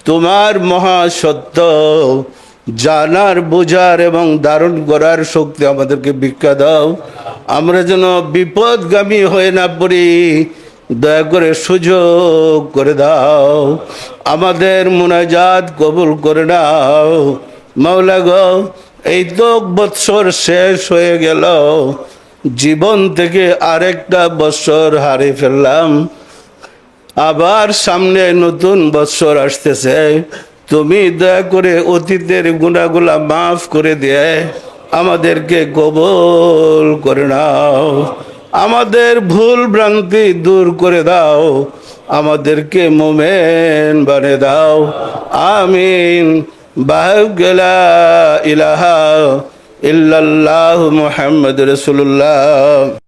তোমার মহাসত্য জানার, বোঝার এবং ধারণ করার শক্তি আমাদেরকে ভিক্ষা দাও। আমরা যেন বিপদগামী হয়ে না পড়ি, দয়া করে সুযোগ করে দাও। আমাদের মুনাজাত কবুল করে নাও মাওলা গো। এই তো বৎসর শেষ হয়ে গেল, জীবন থেকে আরেকটা বৎসর হারিয়ে ফেললাম। আবার সামনে নতুন বৎসর আসতেছে, তুমি দয়া করে অতীতের গুনাহগুলা মাফ করে দিয়ে আমাদেরকে কবুল করে নাও। আমাদের ভুল ভ্রান্তি দূর করে দাও, আমাদেরকে মোমেন বানিয়ে দাও। আমিন। বাহুগলা ইলাহা ইল্লাল্লাহু মুহাম্মাদুর রাসূলুল্লাহ।